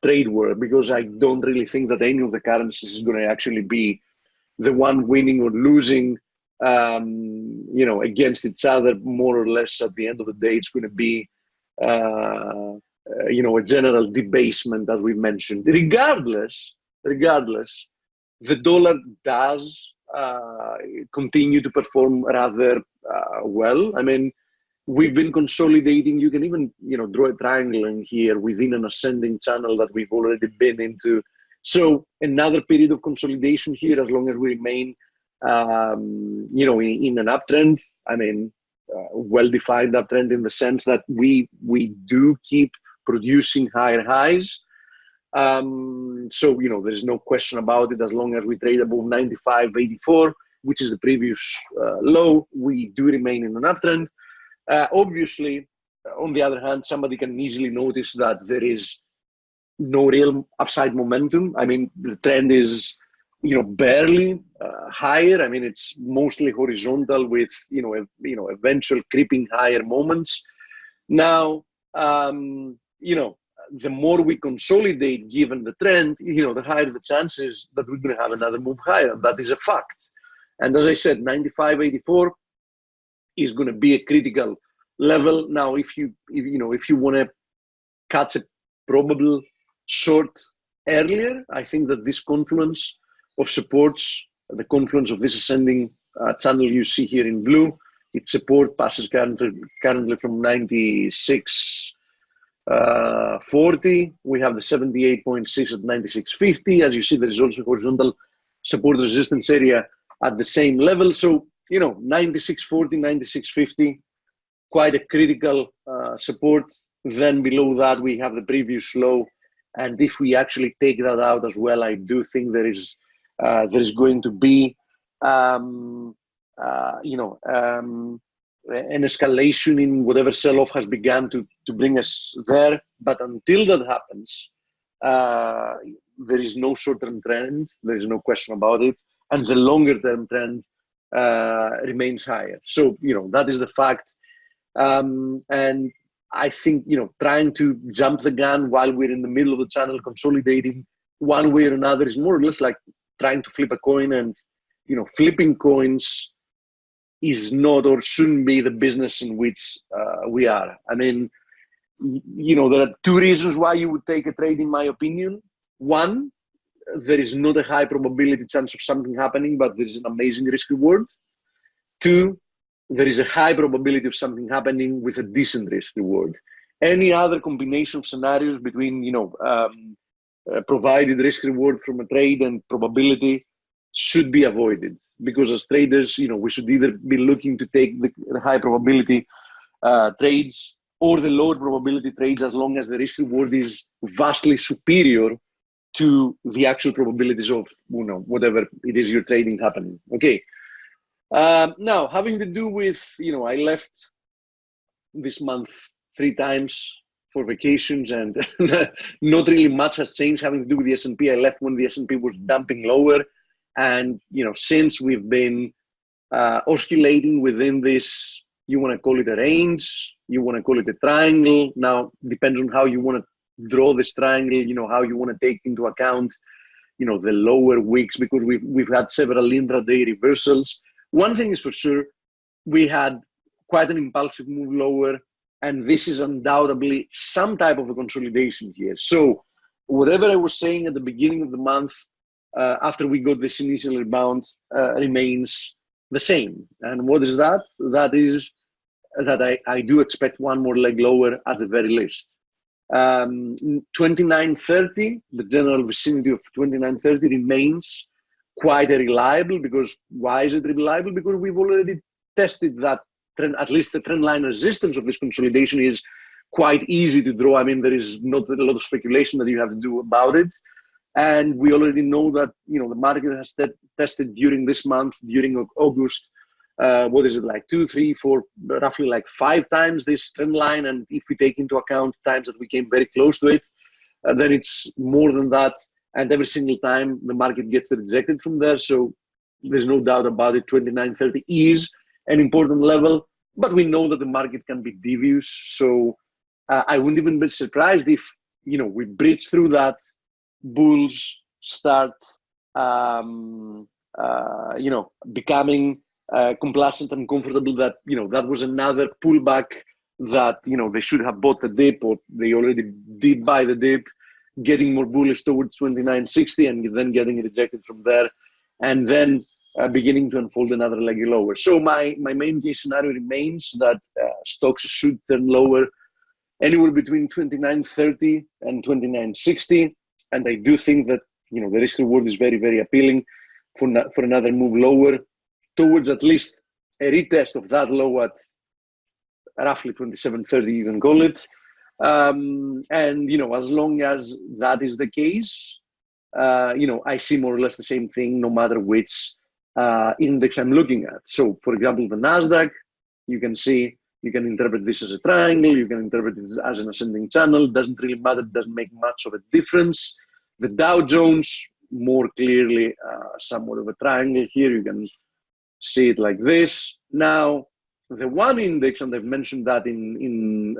trade war, because I don't really think that any of the currencies is going to actually be the one winning or losing. Against each other, more or less. At the end of the day, it's going to be, a general debasement, as we mentioned. Regardless, the dollar does continue to perform rather well. I mean, we've been consolidating. You can even, draw a triangle in here within an ascending channel that we've already been into. So another period of consolidation here, as long as we remain in an uptrend. I mean, well-defined uptrend in the sense that we do keep producing higher highs. So, there's no question about it. As long as we trade above 95.84, which is the previous low, we do remain in an uptrend. Obviously, on the other hand, somebody can easily notice that there is no real upside momentum. I mean, the trend is barely higher. I mean, it's mostly horizontal with, eventual creeping higher moments. Now, the more we consolidate given the trend, the higher the chances that we're going to have another move higher. That is a fact. And as I said, 95.84 is going to be a critical level. Now, if you want to catch a probable short earlier, I think that this confluence of supports, the confluence of this ascending channel you see here in blue, its support passes currently from 96.40. We have the 78.6 at 96.50. As you see, there is also horizontal support resistance area at the same level. So 96.40, 96.50, quite a critical support. Then below that, we have the previous low. And if we actually take that out as well, I do think there is going to be, an escalation in whatever sell-off has begun to bring us there. But until that happens, there is no short-term trend. There is no question about it. And the longer-term trend remains higher. So, that is the fact. And I think, trying to jump the gun while we're in the middle of the channel consolidating one way or another is more or less like trying to flip a coin, and, flipping coins is not or shouldn't be the business in which we are. I mean, there are two reasons why you would take a trade, in my opinion. One, there is not a high probability chance of something happening, but there is an amazing risk reward. Two, there is a high probability of something happening with a decent risk reward. Any other combination of scenarios between, provided risk reward from a trade and probability should be avoided, because as traders, we should either be looking to take the high probability trades or the lower probability trades, as long as the risk reward is vastly superior to the actual probabilities of, whatever it is you're trading happening. Okay. Now, having to do with, I left this month 3 times for vacations, and not really much has changed having to do with the S&P. I left when the S&P was dumping lower. And, since we've been oscillating within this, you want to call it a range, you want to call it a triangle. Now, depends on how you want to draw this triangle, how you want to take into account, the lower wicks, because we've had several intraday reversals. One thing is for sure, we had quite an impulsive move lower, and this is undoubtedly some type of a consolidation here. So whatever I was saying at the beginning of the month, after we got this initial rebound, remains the same. And what is that? That is that I do expect one more leg lower at the very least. 29.30, the general vicinity of 29.30 remains quite reliable. Because why is it reliable? Because we've already tested that trend. At least the trend line resistance of this consolidation is quite easy to draw. I mean, there is not a lot of speculation that you have to do about it. And we already know that, the market has tested during this month, during August, what is it, like 2, 3, 4, roughly like 5 times this trend line. And if we take into account times that we came very close to it, then it's more than that. And every single time the market gets rejected from there. So there's no doubt about it. 29.30 is an important level, but we know that the market can be devious. So I wouldn't even be surprised if, we breach through that, bulls start, becoming complacent and comfortable that, that was another pullback, that, they should have bought the dip, or they already did buy the dip, getting more bullish towards 29.60 and then getting rejected from there, and then beginning to unfold another leg lower. So my main case scenario remains that stocks should turn lower anywhere between 29.30 and 29.60. And I do think that, the risk reward is very, very appealing for another move lower towards at least a retest of that low at roughly 27.30, you can call it. And, as long as that is the case, I see more or less the same thing, no matter which index I'm looking at. So, for example, the NASDAQ, you can interpret this as a triangle, you can interpret it as an ascending channel. It doesn't really matter, it doesn't make much of a difference. The Dow Jones, more clearly somewhat of a triangle here. You can see it like this. Now, the one index, and I've mentioned that in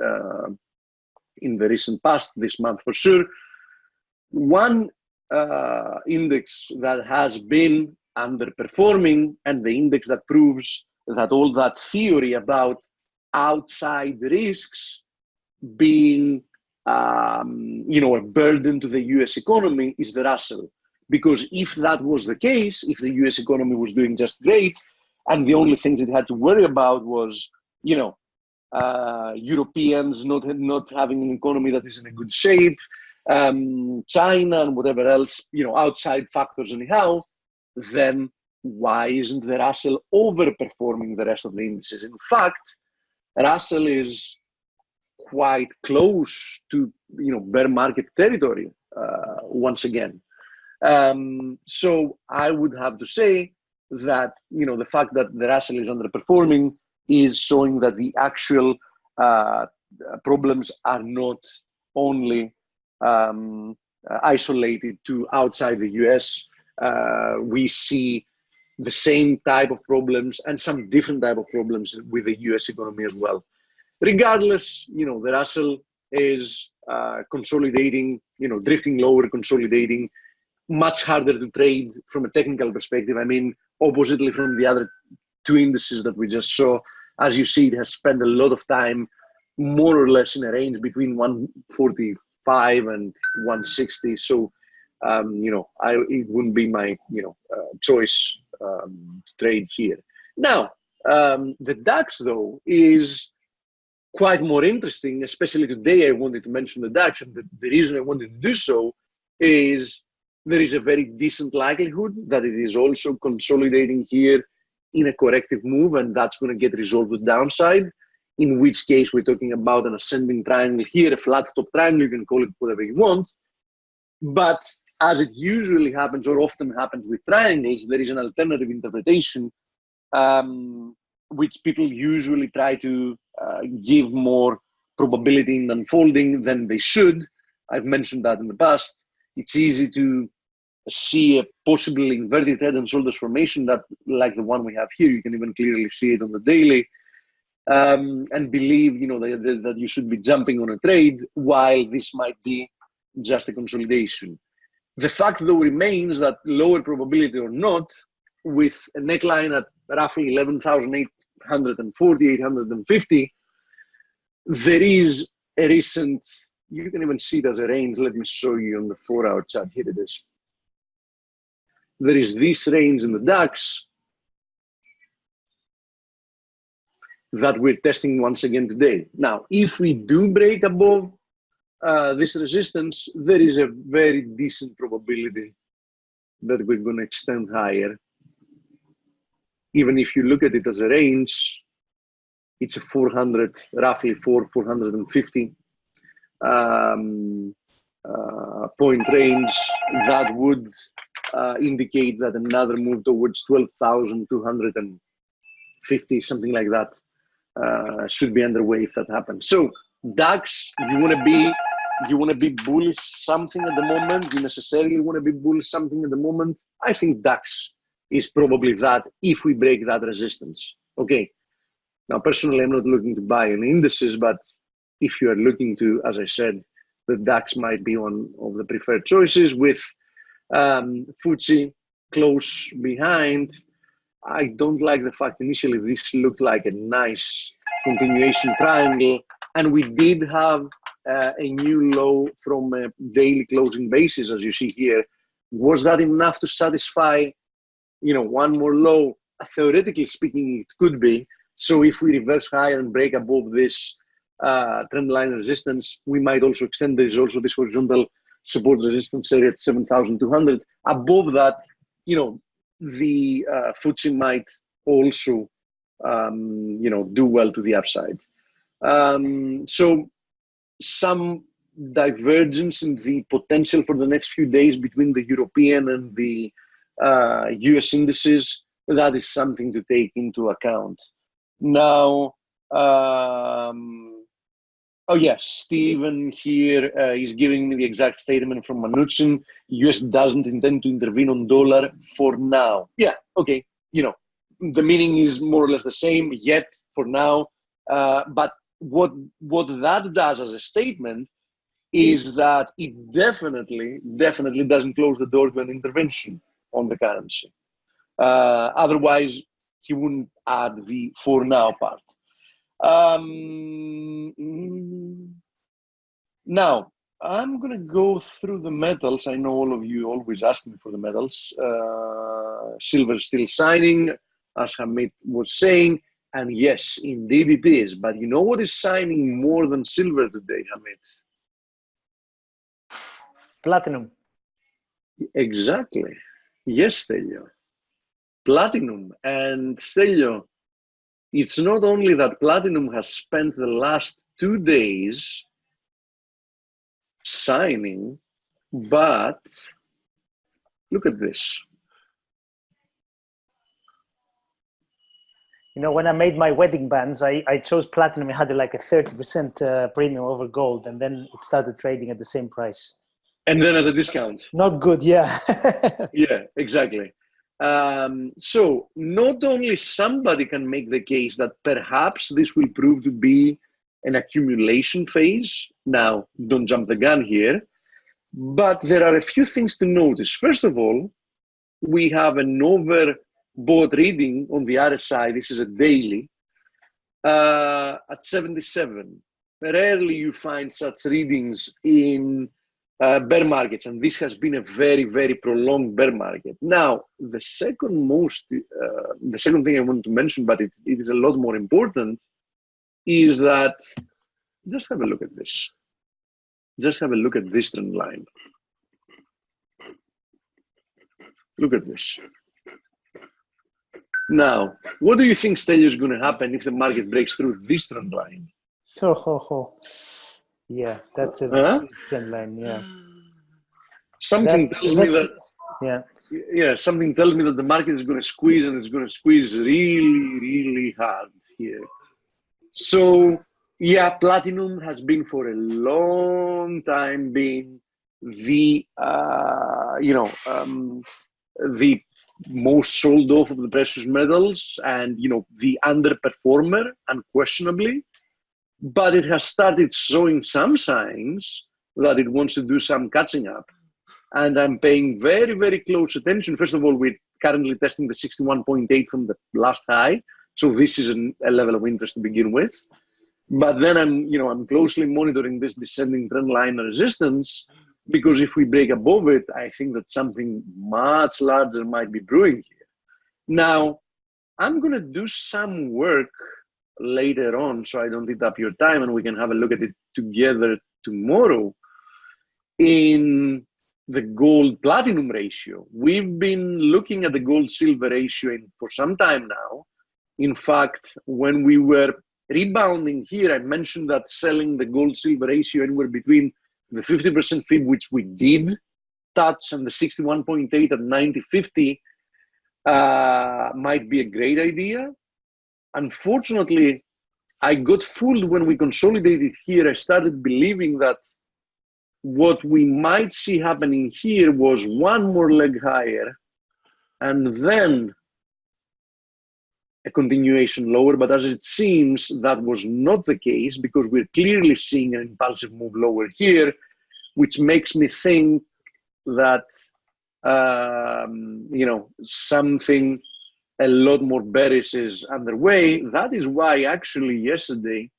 the recent past, this month for sure, one index that has been underperforming, and the index that proves that all that theory about outside risks being, a burden to the US economy, is the Russell. Because if that was the case, if the US economy was doing just great, and the only things it had to worry about was, Europeans not having an economy that is in a good shape, China and whatever else, outside factors anyhow, then why isn't the Russell overperforming the rest of the indices? In fact, Russell is quite close to bear market territory once again. So I would have to say that the fact that the Russell is underperforming is showing that the actual problems are not only isolated to outside the US. We see the same type of problems and some different type of problems with the US economy as well. Regardless, the Russell is consolidating, drifting lower, consolidating, much harder to trade from a technical perspective. I mean, oppositely from the other two indices that we just saw, as you see, it has spent a lot of time more or less in a range between 145 and 160. So, it wouldn't be my, choice to trade here. Now, the DAX, though, is quite more interesting, especially today. I wanted to mention the DAX, and the reason I wanted to do so is there is a very decent likelihood that it is also consolidating here in a corrective move, and that's going to get resolved with downside, in which case we're talking about an ascending triangle here, a flat top triangle, you can call it whatever you want. But as it usually happens, or often happens with triangles, there is an alternative interpretation, which people usually try to give more probability in unfolding than they should. I've mentioned that in the past. It's easy to see a possible inverted head and shoulders formation that, like the one we have here, you can even clearly see it on the daily, and believe that you should be jumping on a trade while this might be just a consolidation. The fact, though, remains that lower probability or not, with a neckline at roughly 11,840, 850, there is a recent, you can even see it as a range. Let me show you on the 4-hour chart. Here it is. There is this range in the DAX that we're testing once again today. Now, if we do break above this resistance, there is a very decent probability that we're going to extend higher. Even if you look at it as a range, it's a 400, roughly 450 point range that would indicate that another move towards 12,250, something like that, should be underway if that happens. So DAX, you want to be bullish something at the moment. You necessarily want to be bullish something at the moment. I think DAX is probably that if we break that resistance. Okay. Now, personally, I'm not looking to buy any indices, but if you are looking to, as I said, the DAX might be one of the preferred choices with FTSE close behind. I don't like the fact initially this looked like a nice continuation triangle, and we did have a new low from a daily closing basis, as you see here. Was that enough to satisfy, one more low? Theoretically speaking, it could be. So if we reverse higher and break above this trend line resistance, we might also extend. There is also this horizontal support resistance area at 7,200. Above that, the FTSE might also, do well to the upside. So some divergence in the potential for the next few days between the European and the US indices, that is something to take into account. Now, oh yes, Stephen here is giving me the exact statement from Manuchin. US doesn't intend to intervene on dollar for now. Yeah, okay, the meaning is more or less the same yet for now. But what that does as a statement is that it definitely doesn't close the door to an intervention on the currency. Otherwise, he wouldn't add the for now part. Now, I'm going to go through the metals. I know all of you always ask me for the metals. Silver is still signing, as Hamid was saying. And yes, indeed it is. But you know what is signing more than silver today, Hamid? Platinum. Exactly. Yes, Dale. platinum. And Stelio, it's not only that platinum has spent the last 2 days signing, but look at this. You know, when I made my wedding bands, I chose platinum. It had like a 30% premium over gold, and then it started trading at the same price. And then at a discount. Not good, yeah. Yeah, exactly. So not only somebody can make the case that perhaps this will prove to be an accumulation phase. Now, don't jump the gun here, but there are a few things to notice. First of all, we have an overbought reading on the RSI. This is a daily at 77. Rarely you find such readings in bear markets, and this has been a very, very prolonged bear market. Now, the second thing I want to mention, but it is a lot more important, is that just have a look at this. Just have a look at this trend line. Look at this. Now, what do you think, Stelio, is going to happen if the market breaks through this trend line? Yeah, that's a trend line. Yeah. Something tells me that. Yeah. Something tells me that the market is going to squeeze, and it's going to squeeze really, really hard here. So, yeah, platinum has been for a long time being the the most sold off of the precious metals, and the underperformer, unquestionably. But it has started showing some signs that it wants to do some catching up. And I'm paying very, very close attention. First of all, we're currently testing the 61.8 from the last high. So this is a level of interest to begin with. But then I'm closely monitoring this descending trend line resistance, because if we break above it, I think that something much larger might be brewing here. Now, I'm going to do some work later on, so I don't eat up your time, and we can have a look at it together tomorrow, in the gold platinum ratio. We've been looking at the gold silver ratio for some time now. In fact, when we were rebounding here, I mentioned that selling the gold silver ratio anywhere between the 50% fib, which we did touch, and the 61.8 at 90.50 might be a great idea. Unfortunately, I got fooled when we consolidated here. I started believing that what we might see happening here was one more leg higher and then a continuation lower. But as it seems, that was not the case, because we're clearly seeing an impulsive move lower here, which makes me think that something a lot more bearish is underway. That is why actually yesterday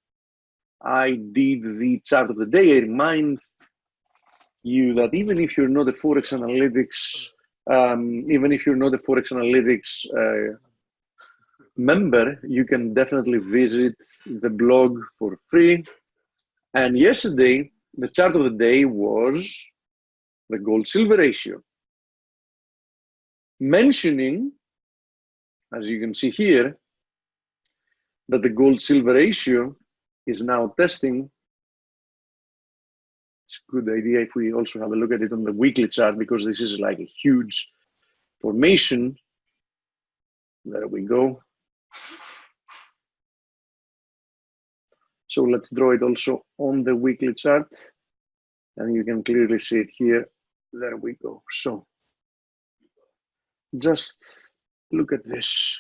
I did the chart of the day. I remind you that even if you're not a ForexAnalytix, member, you can definitely visit the blog for free. And yesterday, the chart of the day was the gold-silver ratio, mentioning, as you can see here, that the gold-silver ratio is now testing. It's a good idea if we also have a look at it on the weekly chart, because this is like a huge formation. There we go. So let's draw it also on the weekly chart, and you can clearly see it here. There we go. So just look at this.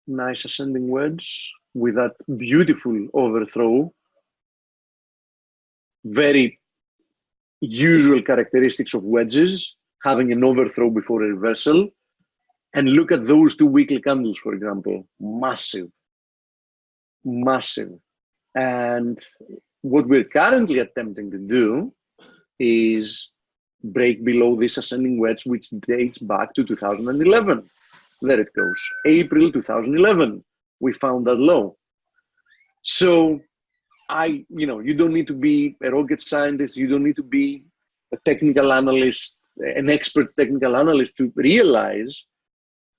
Nice ascending wedge with that beautiful overthrow. Very usual characteristics of wedges, having an overthrow before a reversal. And look at those two weekly candles, for example. Massive. Massive. And what we're currently attempting to do is break below this ascending wedge, which dates back to 2011. There it goes. April 2011, we found that low. So you don't need to be a rocket scientist. You don't need to be a technical analyst, an expert technical analyst to realize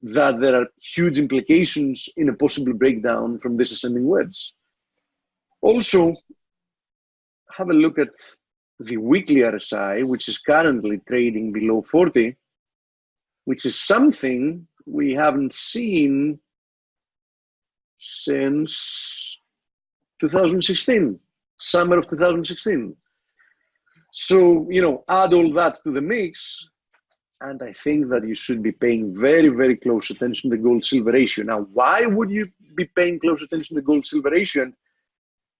that there are huge implications in a possible breakdown from this ascending wedge. Also, have a look at the weekly RSI, which is currently trading below 40, which is something we haven't seen since 2016, summer of 2016. So, add all that to the mix, and I think that you should be paying very, very close attention to the gold-silver ratio. Now, why would you be paying close attention to the gold-silver ratio? And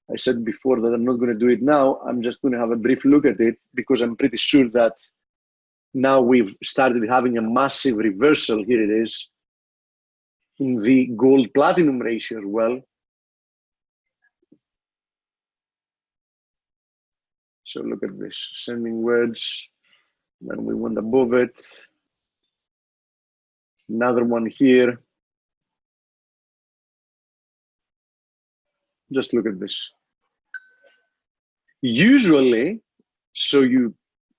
I said before that I'm not going to do it now. I'm just going to have a brief look at it because I'm pretty sure that now we've started having a massive reversal. Here it is in the gold-platinum ratio as well. So look at this, ascending wedge, then we went above it. Another one here. Just look at this. Usually, so you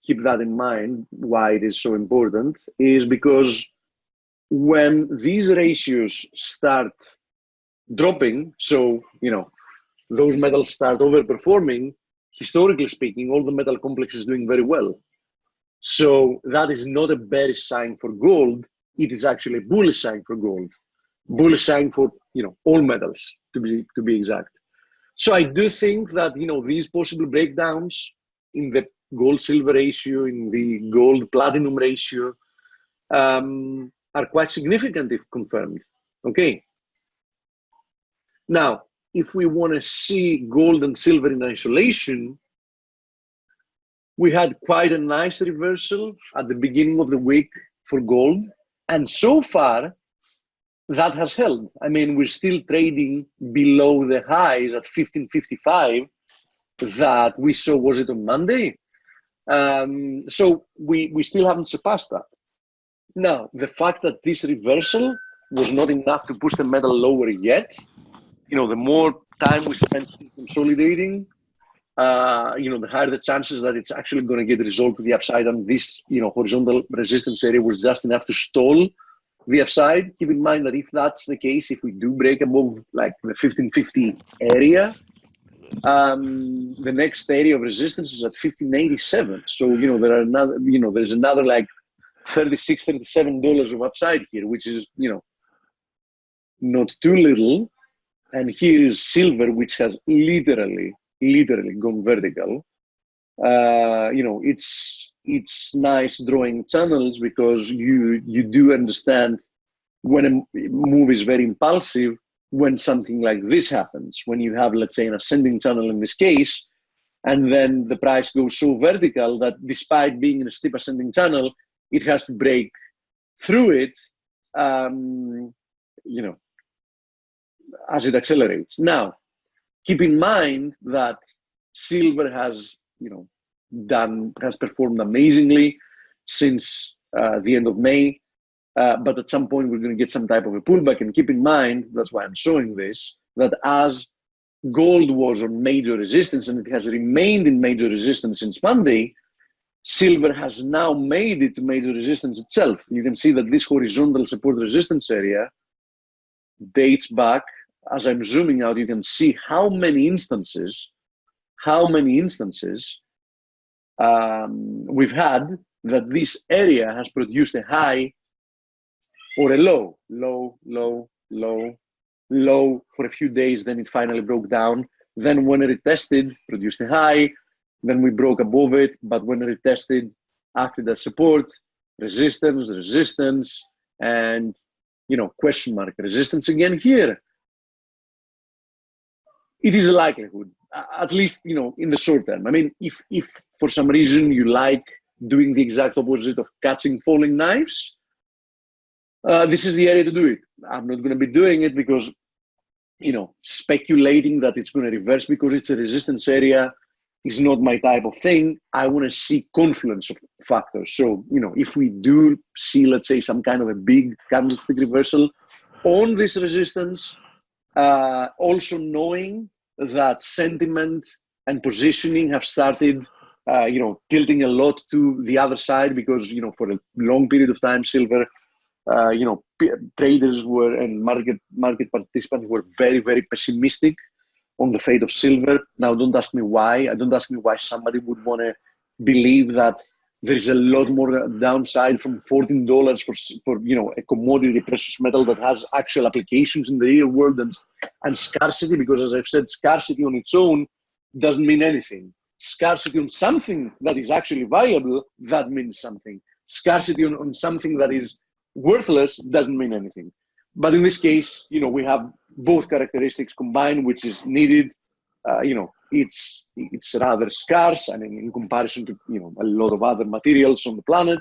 keep that in mind, why it is so important, is because when these ratios start dropping, so, those metals start overperforming, historically speaking, all the metal complex is doing very well. So that is not a bearish sign for gold. It is actually a bullish sign for gold. Bullish sign for, all metals, to be exact. So I do think that, these possible breakdowns in the gold-silver ratio, in the gold-platinum ratio, are quite significant if confirmed. Okay. Now, if we want to see gold and silver in isolation, we had quite a nice reversal at the beginning of the week for gold. And so far, that has held. I mean, we're still trading below the highs at 1555 that we saw, was it on Monday? So we still haven't surpassed that. Now, the fact that this reversal was not enough to push the metal lower yet, the more time we spend consolidating, the higher the chances that it's actually going to get resolved to the upside, and this, horizontal resistance area was just enough to stall the upside. Keep in mind that if that's the case, if we do break above like the 1550 area, the next area of resistance is at 1587. So, there's another like $36, $37 of upside here, which is, not too little. And here is silver, which has literally gone vertical. It's nice drawing channels because you do understand when a move is very impulsive, when something like this happens, when you have, let's say, an ascending channel in this case, and then the price goes so vertical that despite being in a steep ascending channel, it has to break through it, as it accelerates. Now, keep in mind that silver has, has performed amazingly since the end of May. But at some point, we're going to get some type of a pullback. And keep in mind, that's why I'm showing this, that as gold was on major resistance and it has remained in major resistance since Monday, silver has now made it to major resistance itself. You can see that this horizontal support resistance area dates back. As I'm zooming out, you can see how many instances we've had that this area has produced a high or a low for a few days. Then it finally broke down. Then when it retested, produced a high. Then we broke above it. But when it retested, acted as support, resistance, and question mark, resistance again here. It is a likelihood, at least, in the short term. I mean, if for some reason you like doing the exact opposite of catching falling knives, this is the area to do it. I'm not going to be doing it because, speculating that it's going to reverse because it's a resistance area is not my type of thing. I want to see confluence of factors. So, if we do see, let's say, some kind of a big candlestick reversal on this resistance, also knowing that sentiment and positioning have started, tilting a lot to the other side because, for a long period of time, silver, traders and market participants were very, very pessimistic on the fate of silver. Now, don't ask me why. Don't ask me why somebody would want to believe that there is a lot more downside from $14 for a commodity precious metal that has actual applications in the real world and scarcity, because as I've said, scarcity on its own doesn't mean anything. Scarcity on something that is actually viable, that means something. Scarcity on something that is worthless doesn't mean anything. But in this case, we have both characteristics combined, which is needed. It's rather scarce, in comparison to a lot of other materials on the planet,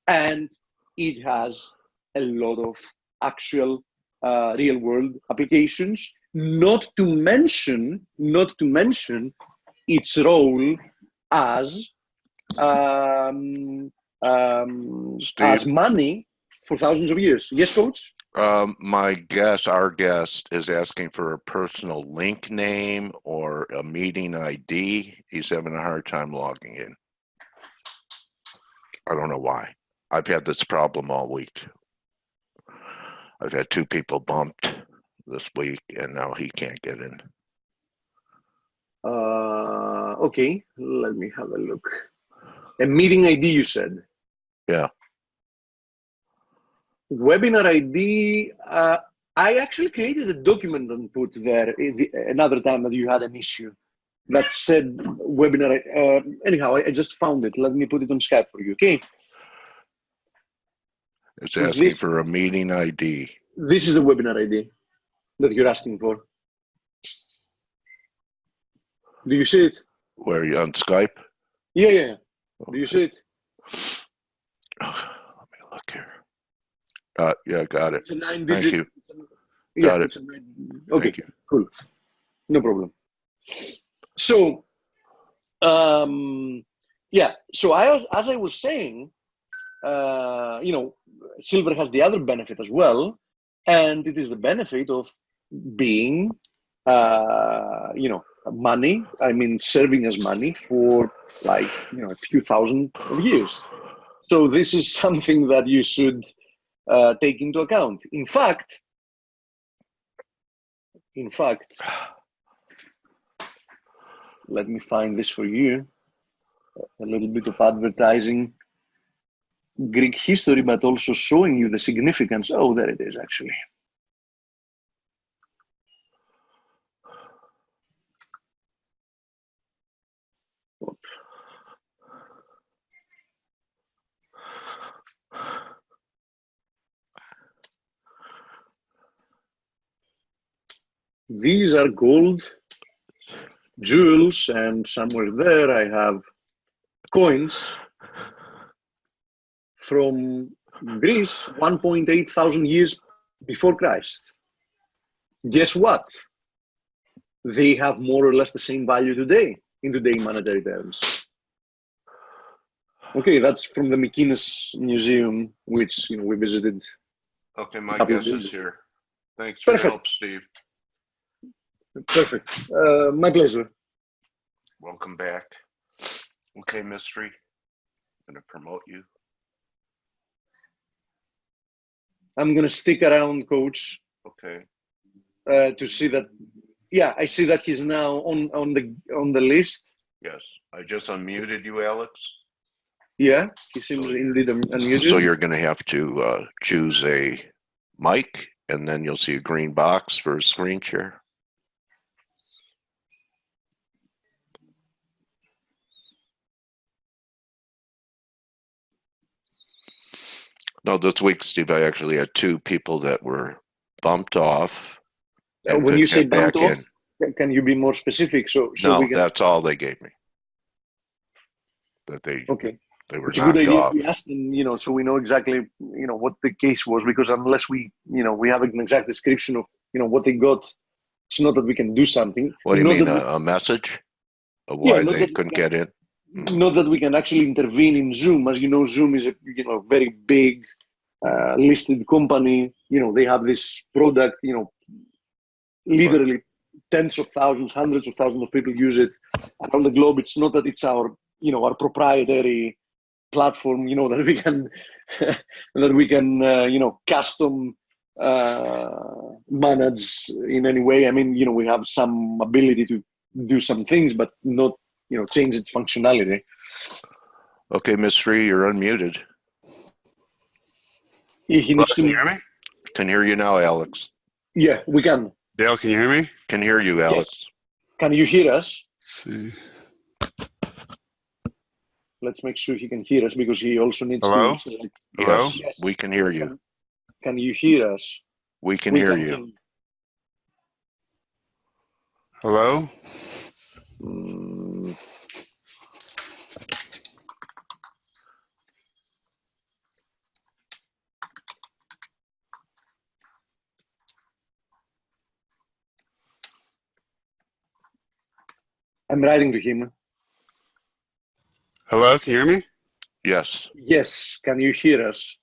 and it has a lot of actual real world applications. Not to mention its role as money for thousands of years. Yes, Coach? Our guest is asking for a personal link name or a meeting ID. He's having a hard time logging in. I don't know why. I've had this problem all week. I've had 2 people bumped this week, and now he can't get in. Okay, let me have a look. A meeting ID, you said? Yeah. Webinar ID, I actually created a document and put there another time that you had an issue that said webinar. Anyhow, I just found it. Let me put it on Skype for you, okay? It's asking for a meeting ID. This is the webinar ID that you're asking for. Do you see it? Where are you, on Skype? Yeah. Okay. Do you see it? Let me look here. Yeah, got it. It's a 9-digit. Thank you. Yeah, got it. Okay, Thank you. Cool. No problem. So, So as I was saying, silver has the other benefit as well, and it is the benefit of being, money. Serving as money for a few thousand of years. So this is something that you should take into account. In fact, let me find this for you. A little bit of advertising Greek history, but also showing you the significance. Oh, there it is, actually. These are gold jewels, and somewhere there I have coins from Greece 1.8 thousand years before Christ. Guess what? They have more or less the same value today in today's monetary terms. Okay, that's from the Mykonos Museum, which we visited. Okay, my guest is here. Thanks for your help, Steve. Perfect. My pleasure. Welcome back. Okay, Mystery. I'm going to promote you. I'm going to stick around, Coach. Okay. To see that. Yeah, I see that he's now on the list. Yes, I just unmuted you, Alex. Yeah, he seems indeed unmuted. So you're going to have to choose a mic, and then you'll see a green box for a screen share. No, this week, Steve, I actually had 2 people that were bumped off. When you say bumped off, can you be more specific? No, that's all they gave me. That they were it's knocked a good idea off. we ask them, so we know exactly, what the case was, because unless we have an exact description of, what they got, it's not that we can do something. What do you mean, a message of why they couldn't get in? Not that we can actually intervene in Zoom. As you know, Zoom is a very big listed company. They have this product, literally ttens of thousands, hundreds of thousands of people use it around the globe. It's not that it's our, our proprietary platform, that we can, custom manage in any way. I mean, we have some ability to do some things, but not, change its functionality. Okay, Mystery, you're unmuted. He needs Can to. you hear me? Can hear you now, Alex. Yeah, we can. Dale, can you hear me? Can hear you, Alex. Yes. Can you hear us? See. Let's make sure he can hear us, because he also needs Hello? to select. Hello? Yes, we can hear you. Can you hear us? We can hear you. Hello? I'm writing to him. Hello, can you hear me? Yes. Yes, can you hear us?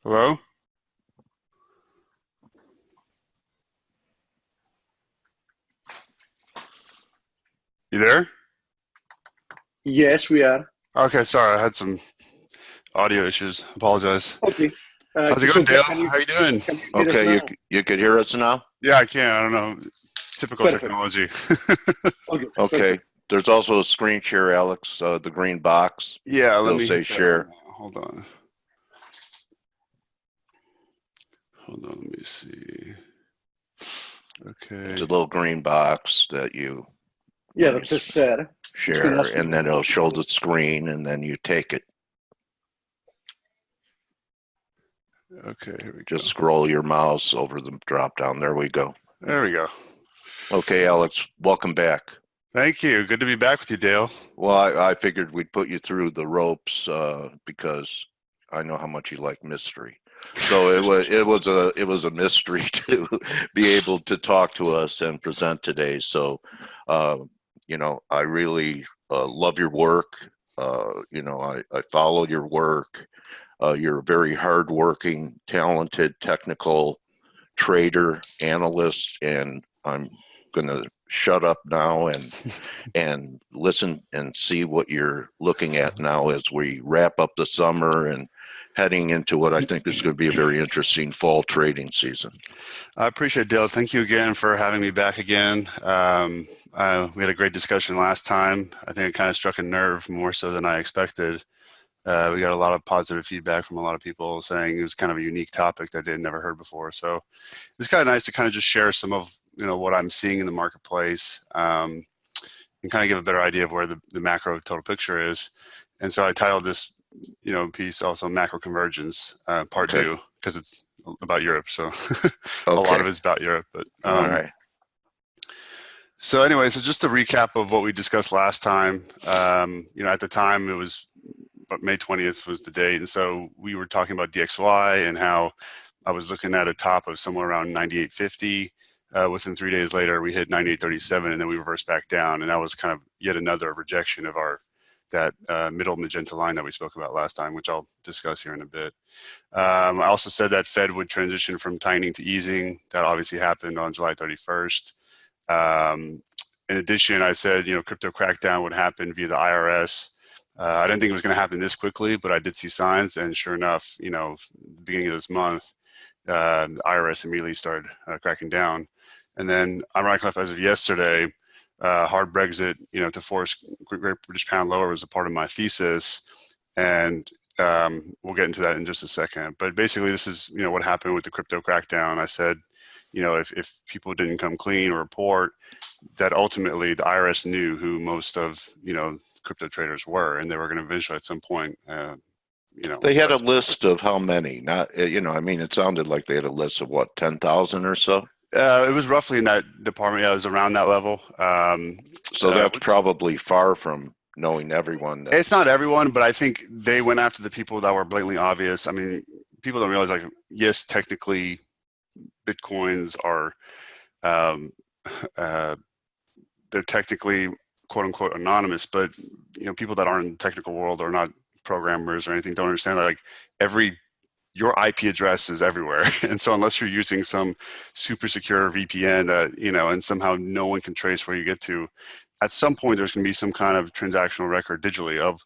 Hello? You there? Yes, we are. Okay, sorry, I had some audio issues. Apologize. Okay. How's it so going, Dale? can you- How you doing? can you hear us Okay, now? you could hear us now? Yeah, I can. I don't know. Typical Perfect. technology. Okay. Okay. Perfect. There's also a screen share, Alex, the green box. Yeah, let It'll me say hit that share. right now. Hold on. Hold on, let me see. Okay. It's a little green box that you Yeah, that says share. share, and then it'll show the screen, and then you take it. Okay, here we Just go. scroll your mouse over the drop down. There we go. There we go. Okay, Alex, welcome back. Thank you. Good to be back with you, Dale. Well, I figured we'd put you through the ropes because I know how much you like mystery. So it was a mystery to be able to talk to us and present today. So I really love your work. I follow your work. You're a very hardworking, talented, technical trader, analyst, and I'm going to shut up now and listen and see what you're looking at now as we wrap up the summer and heading into what I think is going to be a very interesting fall trading season. I appreciate it, Dale. Thank you again for having me back again. We had a great discussion last time. I think it kind of struck a nerve more so than I expected. We got a lot of positive feedback from a lot of people saying it was kind of a unique topic that they'd never heard before. So it was kind of nice to kind of just share some of what I'm seeing in the marketplace and kind of give a better idea of where the macro total picture is. And so I titled this piece also Macro Convergence Part 2 because it's about Europe. So a lot of it's about Europe. But all right. So anyway, so just a recap of what we discussed last time. At the time it was May 20th was the date. And so we were talking about DXY and how I was looking at a top of somewhere around 98.50. Within 3 days later, we hit 98.37 and then we reversed back down. And that was kind of yet another rejection of that middle magenta line that we spoke about last time, which I'll discuss here in a bit. I also said that Fed would transition from tightening to easing. That obviously happened on July 31st. In addition, I said, crypto crackdown would happen via the IRS. I didn't think it was going to happen this quickly, but I did see signs, and sure enough, beginning of this month, the IRS immediately started cracking down. And then, ironically enough, as of yesterday, hard Brexit, to force Great British Pound lower was a part of my thesis, and we'll get into that in just a second. But basically, this is what happened with the crypto crackdown. I said, if people didn't come clean or report, that ultimately the IRS knew who most of crypto traders were, and they were going to eventually at some point they had a list of how many, not it sounded like they had a list of what, 10,000 or so. It was roughly in that department. Yeah, it was around that level. So that's probably far from knowing everyone. It's not everyone, but I think they went after the people that were blatantly obvious. I mean, people don't realize, like, yes, technically Bitcoins are they're technically quote unquote anonymous, but people that aren't in the technical world are not programmers or anything don't understand that, like your IP address is everywhere. And so unless you're using some super secure VPN that, you know, and somehow no one can trace where you get to, at some point there's going to be some kind of transactional record digitally of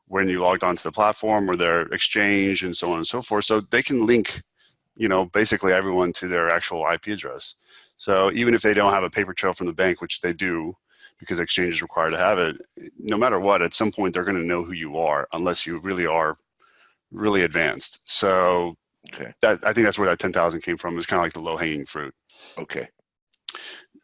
when you logged onto the platform or their exchange and so on and so forth. So they can link, you know, basically everyone to their actual IP address. So even if they don't have a paper trail from the bank, which they do because exchange is required to have it, no matter what, at some point they're going to know who you are unless you really are really advanced. So I think that's where that 10,000 came from. It's kind of like the low hanging fruit. Okay.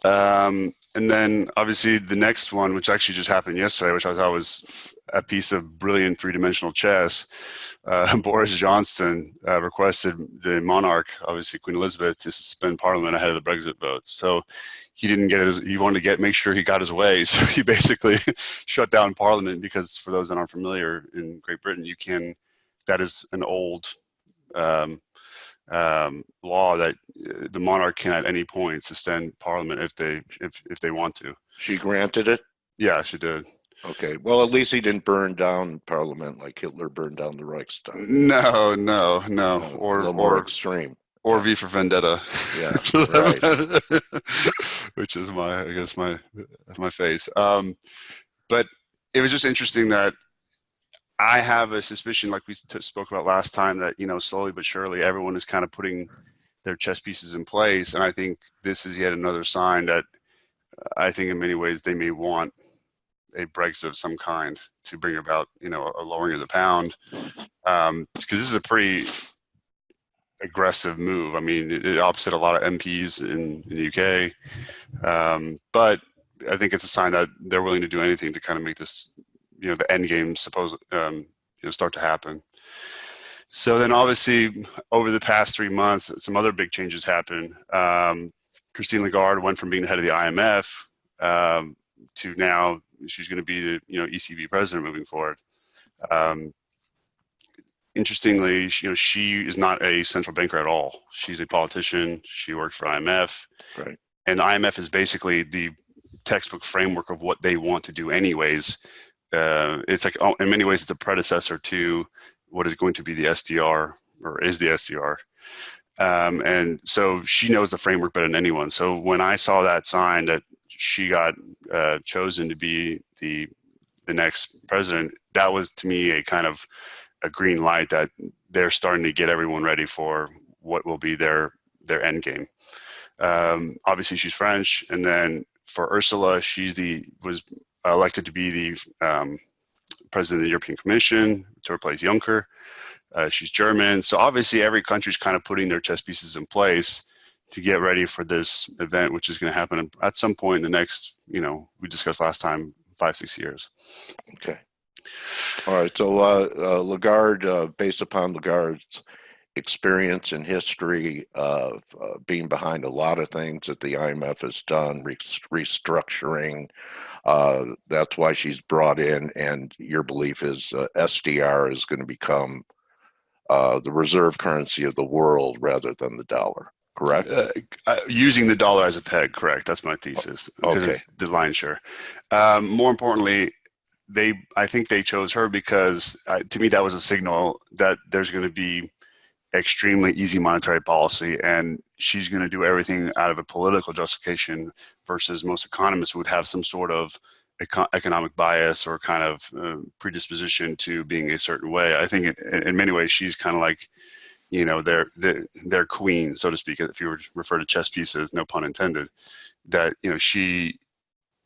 And then obviously the next one, which actually just happened yesterday, which I thought was a piece of brilliant three-dimensional chess. Boris Johnson requested the monarch, obviously Queen Elizabeth, to suspend Parliament ahead of the Brexit vote. So he didn't get it. He wanted to make sure he got his way. So he basically shut down Parliament because, for those that aren't familiar, in Great Britain, that is an old law that the monarch can at any point suspend Parliament if they want to. She granted it? Yeah, she did. Okay. Well, at least he didn't burn down Parliament like Hitler burned down the Reichstag. No. Or a little more extreme. Or V for Vendetta. Yeah, right. Which is my face. But it was just interesting that I have a suspicion, like we spoke about last time, that, you know, slowly but surely everyone is kind of putting their chess pieces in place. And I think this is yet another sign that I think in many ways they may want a Brexit of some kind to bring about, you know, a lowering of the pound. Because this is a pretty aggressive move. I mean, it upset a lot of MPs in the UK. But I think it's a sign that they're willing to do anything to kind of make this, you know, the end game start to happen. So then obviously over the past 3 months, some other big changes happened. Christine Lagarde went from being the head of the IMF to now she's going to be the, you know, ECB president moving forward. Interestingly, she is not a central banker at all. She's a politician. She worked for IMF. Right. And the IMF is basically the textbook framework of what they want to do anyways. It's like, in many ways, it's a predecessor to what is going to be the SDR, or is the SDR. And so she knows the framework better than anyone. So when I saw that sign that she got chosen to be the next president, that was to me a kind of a green light that they're starting to get everyone ready for what will be their end game. Obviously, she's French, and then for Ursula, was elected to be the president of the European Commission to replace Juncker. She's German, so obviously every country's kind of putting their chess pieces in place to get ready for this event, which is going to happen at some point in the next, we discussed last time, 5-6 years. Okay. All right. So Lagarde, based upon Lagarde's experience and history of being behind a lot of things that the IMF has done, restructuring, that's why she's brought in, and your belief is SDR is going to become the reserve currency of the world rather than the dollar, correct? Using the dollar as a peg, correct. That's my thesis, because it's the lion's share. More importantly, I think they chose her because to me that was a signal that there's going to be extremely easy monetary policy, and she's going to do everything out of a political justification versus most economists would have some sort of economic bias or kind of predisposition to being a certain way. I think in many ways she's kind of like, their queen, so to speak, if you were to refer to chess pieces, no pun intended, that,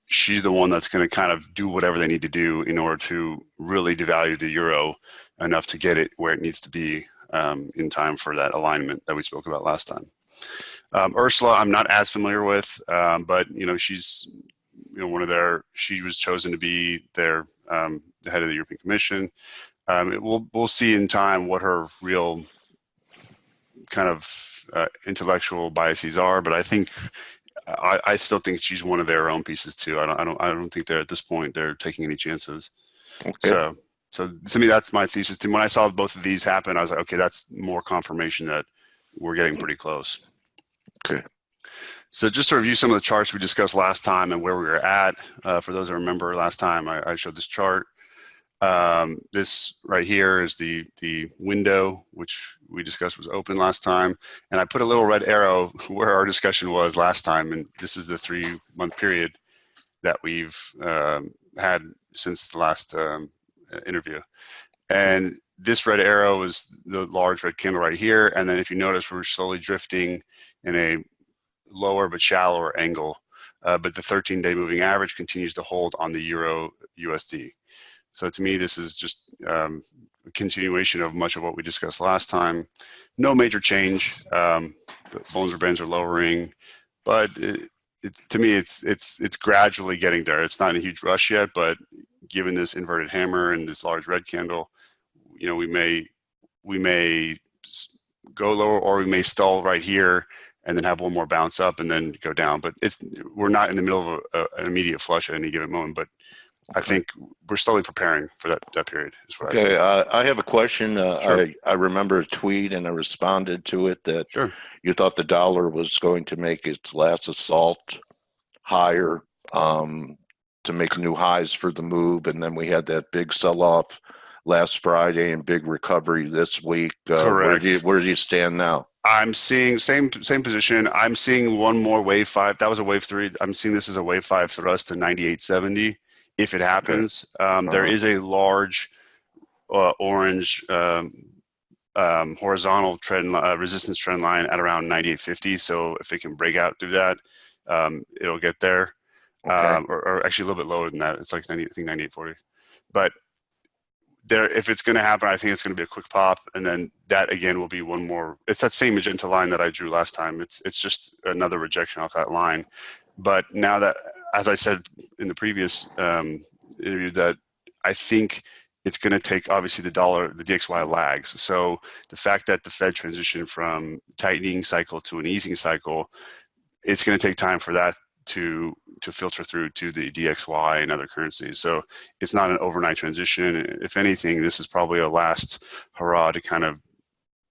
she's the one that's going to kind of do whatever they need to do in order to really devalue the euro enough to get it where it needs to be in time for that alignment that we spoke about last time. Ursula, I'm not as familiar with, but she's she was chosen to be the head of the European Commission. We'll see in time what her real kind of intellectual biases are, but I think I still think she's one of their own pieces too. I don't think they're at this point they're taking any chances. Okay. So to me, that's my thesis. When I saw both of these happen, I was like, okay, that's more confirmation that we're getting pretty close. Okay. So just to review some of the charts we discussed last time and where we were at, for those that remember last time, I showed this chart. This right here is the window, which we discussed was open last time. And I put a little red arrow where our discussion was last time. And this is the 3-month period that we've had since the last interview. And this red arrow is the large red candle right here. And then if you notice, we're slowly drifting in a lower but shallower angle. But the 13-day moving average continues to hold on the Euro USD. So to me, this is just a continuation of much of what we discussed last time. No major change. The Bollinger Bands are lowering, but to me, it's gradually getting there. It's not in a huge rush yet, but given this inverted hammer and this large red candle, you know, we may go lower, or we may stall right here and then have one more bounce up and then go down. But we're not in the middle of an immediate flush at any given moment. But I think we're slowly preparing for that period. Is what I say. I have a question. Sure. I remember a tweet, and I responded to it that Sure. you thought the dollar was going to make its last assault higher to make new highs for the move, and then we had that big sell-off last Friday and big recovery this week. Correct. Where do you stand now? I'm seeing same position. I'm seeing one more wave 5. That was a wave 3. I'm seeing this as a wave 5 thrust to 98.70. If it happens, there is a large orange horizontal trend resistance trend line at around 98.50. So if it can break out through that, it'll get there. Okay. Or actually a little bit lower than that. It's like 98.40. But there, if it's going to happen, I think it's going to be a quick pop, and then that again will be one more. It's that same magenta line that I drew last time. It's just another rejection off that line. But now that, as I said in the previous interview, that I think it's going to take, obviously the DXY lags. So the fact that the Fed transitioned from tightening cycle to an easing cycle, it's going to take time for that to filter through to the DXY and other currencies. So it's not an overnight transition. If anything, this is probably a last hurrah to kind of,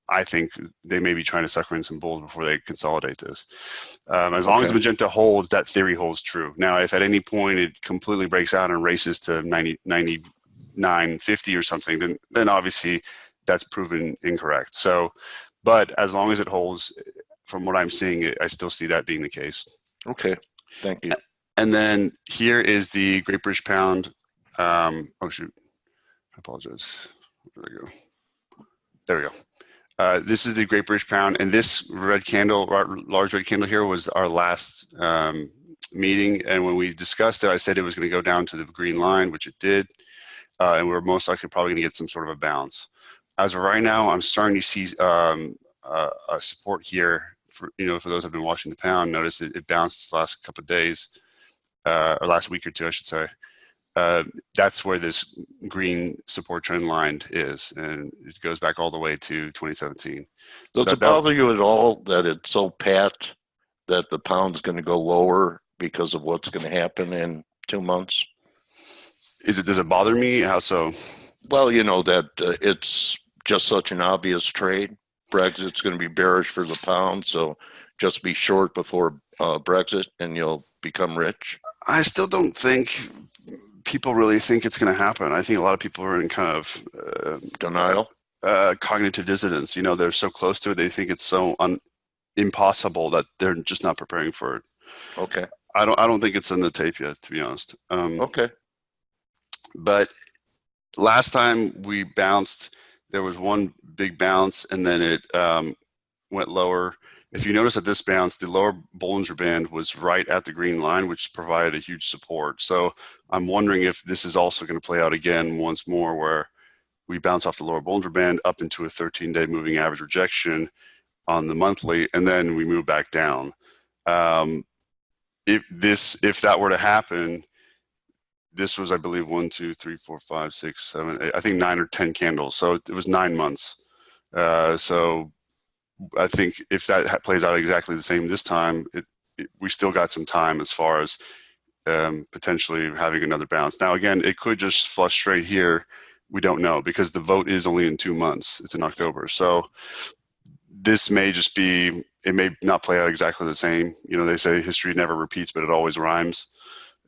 I think they may be trying to sucker in some bulls before they consolidate this. As long as magenta holds, that theory holds true. Now, if at any point it completely breaks out and races to 99.50 or something, then obviously that's proven incorrect. So, but as long as it holds, from what I'm seeing, I still see that being the case. Okay, thank you. And then here is the Great British Pound. Oh shoot, I apologize. There we go. There we go. This is the Great British Pound, and this red candle, large red candle here, was our last meeting. And when we discussed it, I said it was going to go down to the green line, which it did, and we're most likely probably going to get some sort of a bounce. As of right now, I'm starting to see a support here. For those who've been watching the pound, notice it bounced the last couple of days, or last week or two, I should say. That's where this green support trend line is, and it goes back all the way to 2017. Does it bother you at all that it's so pat that the pound's going to go lower because of what's going to happen in 2 months? Does it bother me? How so? Well, that it's just such an obvious trade. Brexit's going to be bearish for the pound, so just be short before Brexit and you'll become rich. I still don't think people really think it's going to happen. I think a lot of people are in kind of denial, cognitive dissonance. They're so close to it, they think it's so impossible that they're just not preparing for it. Okay. I don't think it's in the tape yet, to be honest. Okay. But last time we bounced, there was one big bounce, and then it went lower. If you notice at this bounce, the lower Bollinger Band was right at the green line, which provided a huge support. So I'm wondering if this is also going to play out again once more, where we bounce off the lower Bollinger Band up into a 13-day moving average rejection on the monthly, and then we move back down. If that were to happen, this was, I believe, 1, 2, 3, 4, 5, 6, 7, 8, I think 9 or 10 candles. So it was 9 months. So I think if that plays out exactly the same this time, we still got some time as far as potentially having another bounce. Now, again, it could just flush straight here. We don't know, because the vote is only in 2 months. It's in October. So this may just be, it may not play out exactly the same. They say history never repeats, but it always rhymes.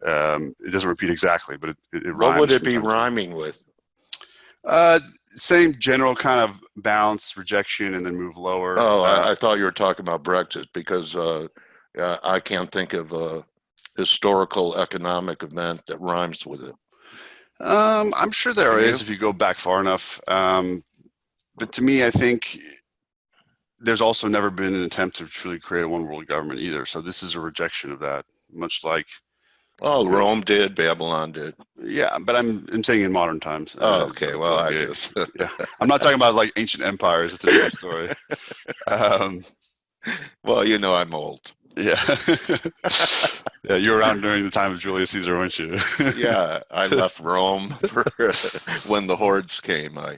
It doesn't repeat exactly, but it rhymes. What would it be rhyming with? Same general kind of bounce, rejection, and then move lower. Oh, I thought you were talking about Brexit, because I can't think of a historical economic event that rhymes with it. I'm sure there is if you go back far enough. But to me, I think there's also never been an attempt to truly create a one world government either. So this is a rejection of that, much like. Oh, Rome did, Babylon did. Yeah, but I'm saying in modern times. Oh, okay. Well, I just. Yeah, I'm not talking about like ancient empires. It's a different story. Well, you know, I'm old. Yeah. Yeah, you were around during the time of Julius Caesar, weren't you? Yeah, I left Rome for when the hordes came. I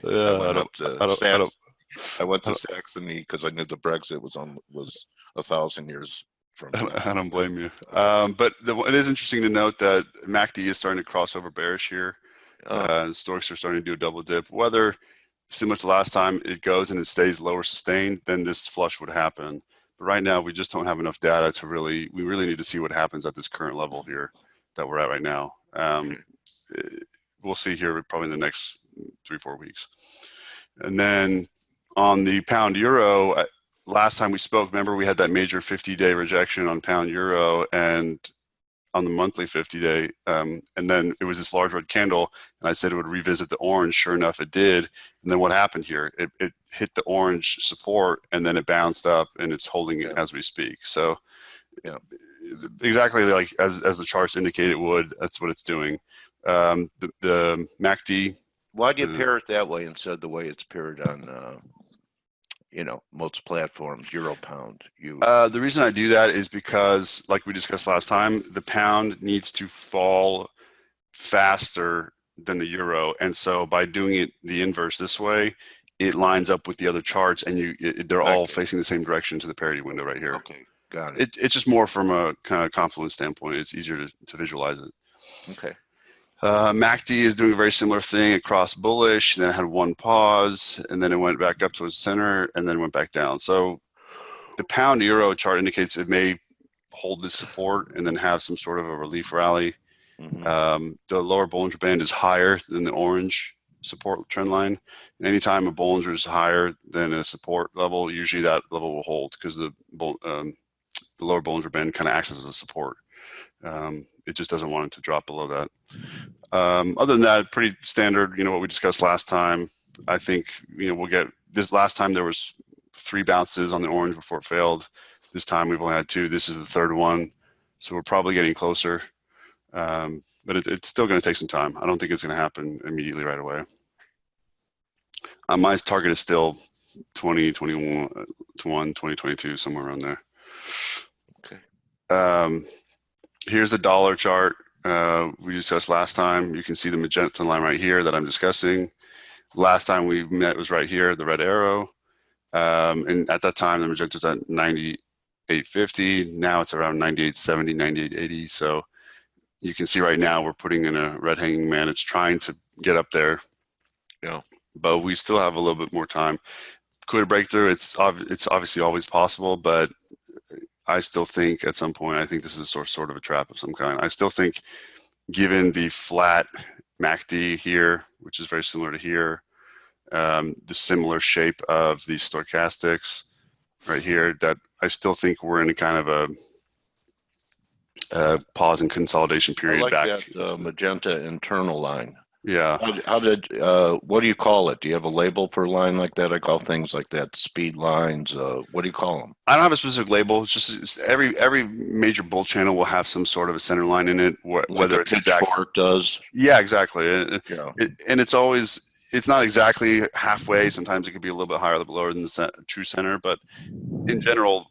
went to Saxony because I knew the Brexit was 1,000 years from now. I don't blame you. But it is interesting to note that MACD is starting to cross over bearish here. Stocks are starting to do a double dip. Whether similar to last time it goes and it stays lower sustained, then this flush would happen. But right now, we just don't have enough data to we really need to see what happens at this current level here that we're at right now. We'll see here probably in the next 3-4 weeks. And then on the pound euro, last time we spoke, remember we had that major 50-day rejection on pound euro and on the monthly 50-day, and then it was this large red candle, and I said it would revisit the orange. Sure enough, it did. And then what happened here? It hit the orange support, and then it bounced up, and it's holding it as we speak. So, exactly like as the charts indicate it would. That's what it's doing. The MACD. Why do you pair it that way instead of the way it's paired on? Most platforms, euro pound. The reason I do that is because, like we discussed last time, the pound needs to fall faster than the euro, and so by doing it the inverse this way, it lines up with the other charts, and they're all facing the same direction to the parity window right here. Okay, got it. It's just more from a kind of confluence standpoint. It's easier to visualize it. Okay. MACD is doing a very similar thing across bullish, and then it had one pause, and then it went back up towards the center, and then went back down. So the pound euro chart indicates it may hold this support and then have some sort of a relief rally. Mm-hmm. The lower Bollinger Band is higher than the orange support trend line. And anytime a Bollinger is higher than a support level, usually that level will hold because the lower Bollinger Band kind of acts as a support. It just doesn't want it to drop below that. Other than that, pretty standard, what we discussed last time. I think, we'll get this. Last time there was 3 bounces on the orange before it failed. This time we've only had 2. This is the 3rd one. So we're probably getting closer. But it's still going to take some time. I don't think it's going to happen immediately right away. My target is still 2021, 2022, somewhere around there. Okay. Here's the dollar chart we discussed last time. You can see the magenta line right here that I'm discussing. Last time we met was right here, the red arrow. And at that time, the magenta was at 98.50. Now it's around 98.70, 98.80. So you can see right now we're putting in a red hanging man. It's trying to get up there. Yeah. But we still have a little bit more time. Could it break through? It's obviously always possible, but I still think at some point, I think this is sort of a trap of some kind. I still think given the flat MACD here, which is very similar to here, the similar shape of the stochastics right here, that I still think we're in a kind of a pause and consolidation period. I like that magenta internal line. Yeah. What do you call it? Do you have a label for a line like that? I call things like that speed lines. What do you call them? I don't have a specific label. It's every major bull channel will have some sort of a center line in it, whether it's pitchfork does. Yeah, exactly. Yeah. And it's not exactly halfway. Sometimes it could be a little bit higher, a little bit lower than the true center. But in general,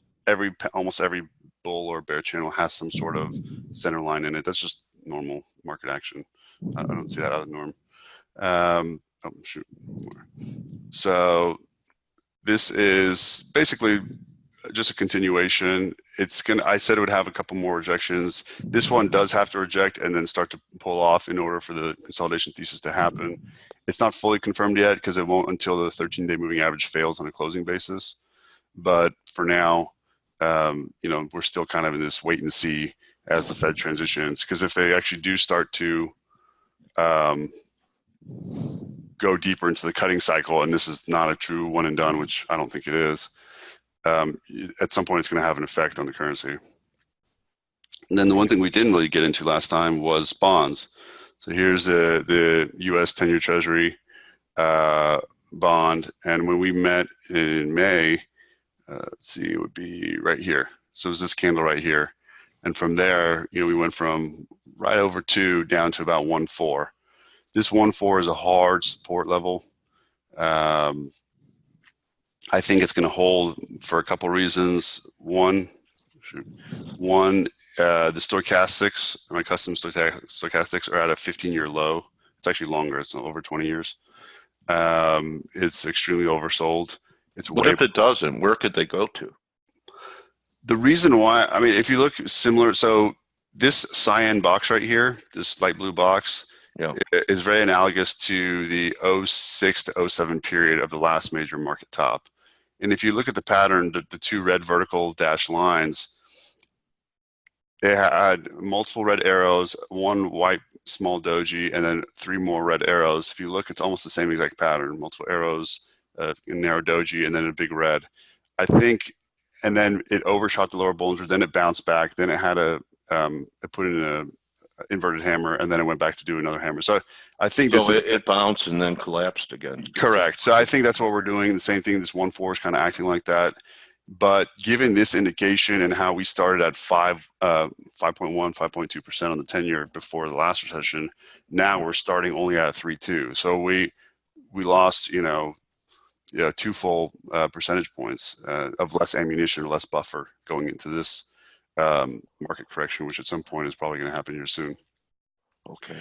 almost every bull or bear channel has some sort of center line in it. That's just normal market action. I don't see that out of the norm. So this is basically just a continuation. I said it would have a couple more rejections. This one does have to reject and then start to pull off in order for the consolidation thesis to happen. It's not fully confirmed yet because it won't until the 13-day moving average fails on a closing basis. But for now, we're still kind of in this wait and see as the Fed transitions. Because if they actually do start to go deeper into the cutting cycle, and this is not a true one and done, which I don't think it is, at some point it's going to have an effect on the currency. And then the one thing we didn't really get into last time was bonds. So here's the U.S. 10-year Treasury bond, and when we met in May, let's see, it would be right here. So it was this candle right here, and from there, we went from right over 2 down to about 1.4. This 1.4 is a hard support level. I think it's going to hold for a couple reasons. One, the stochastics, my custom stochastics are at a 15-year low. It's actually longer. It's over 20 years. It's extremely oversold. What if it doesn't? Where could they go to? The reason why, I mean, if you look similar, so this cyan box right here, this light blue box, is very analogous to the 06 to 07 period of the last major market top. And if you look at the pattern, the 2 red vertical dashed lines, they had multiple red arrows, 1 white small doji, and then 3 more red arrows. If you look, it's almost the same exact pattern, multiple arrows, a narrow doji, and then a big red. I think, and then it overshot the lower Bollinger, then it bounced back, then it had it put in a inverted hammer, and then it went back to do another hammer. So I think it bounced and then collapsed again. Correct. So I think that's what we're doing. The same thing. This 1.4 is kind of acting like that. But given this indication and how we started at 5.1, 5.2% on the 10-year before the last recession, now we're starting only at 3.2. So we lost 2 full percentage points of less ammunition or less buffer going into this market correction, which at some point is probably going to happen here soon. Okay.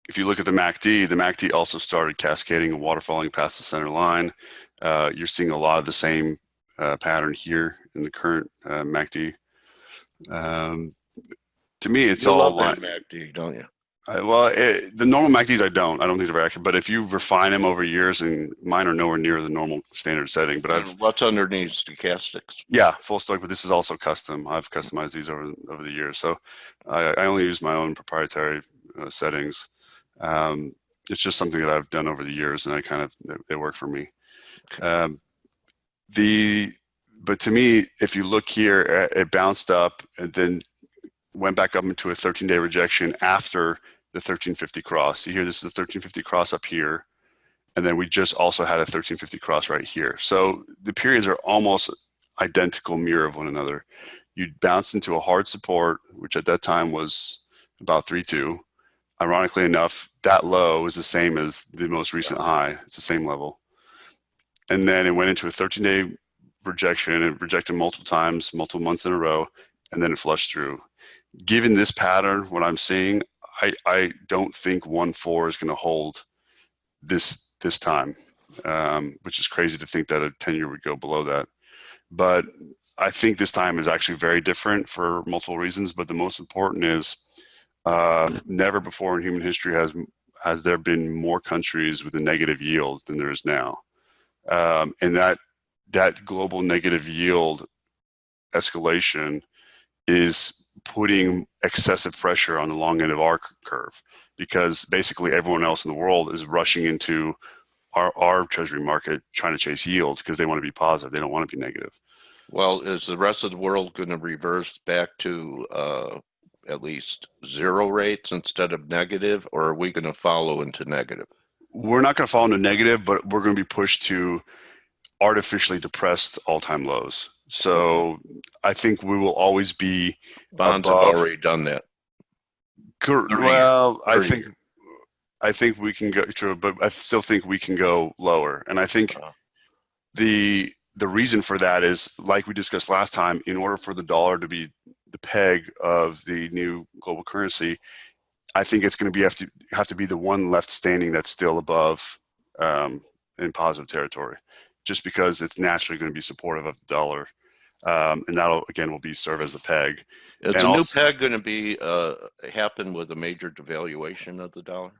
If you look at the MACD also started cascading and waterfalling past the center line. You're seeing a lot of the same pattern here in the current MACD. To me, it's all love that MACD, don't you? The normal MACDs I don't think they're very accurate, but if you refine them over years, and mine are nowhere near the normal standard setting, but what's underneath stochastics? Yeah, full stoic, but this is also custom. I've customized these over the years. So I only use my own proprietary settings. It's just something that I've done over the years, and they work for me. Okay. But to me, if you look here, it bounced up and then went back up into a 13-day rejection after the 1350 cross. See here, this is the 1350 cross up here, and then we just also had a 1350 cross right here. So the periods are almost identical mirror of one another. You bounced into a hard support, which at that time was about 3.2. Ironically enough, that low is the same as the most recent high. It's the same level. And then it went into a 13-day rejection and rejected multiple times, multiple months in a row, and then it flushed through. Given this pattern, what I'm seeing, I don't think 1.4 is going to hold this time, which is crazy to think that a 10-year would go below that. But I think this time is actually very different for multiple reasons. But the most important is never before in human history has there been more countries with a negative yield than there is now. And that global negative yield escalation is putting excessive pressure on the long end of our curve, because basically everyone else in the world is rushing into our treasury market trying to chase yields because they want to be positive. They don't want to be negative. Well, is the rest of the world going to reverse back to at least 0 rates instead of negative, or are we going to follow into negative? We're not going to follow into negative, but we're going to be pushed to artificially depressed all-time lows. So I think we will always be bonds above. Have already done that. Well, I think we can go true, but I still think we can go lower. And I think the reason for that is, like we discussed last time, in order for the dollar to be the peg of the new global currency, I think it's going to have to be the one left standing that's still above in positive territory, just because it's naturally going to be supportive of the dollar. And that'll again will serve as the peg. Is the new peg going to be happen with a major devaluation of the dollar?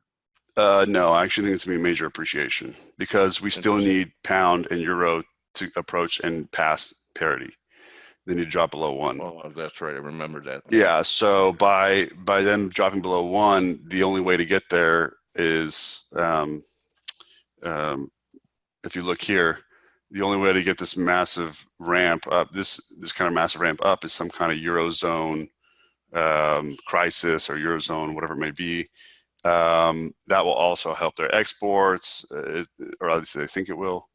No, I actually think it's going to be a major appreciation, because we still need pound and euro to approach and pass parity. They need to drop below 1. Oh, that's right. I remember that. Yeah. So by them dropping below 1, the only way to get there is if you look here, the only way to get this massive ramp up, this kind of massive ramp up, is some kind of Eurozone crisis or Eurozone, whatever it may be. That will also help their exports, or at least they think it will.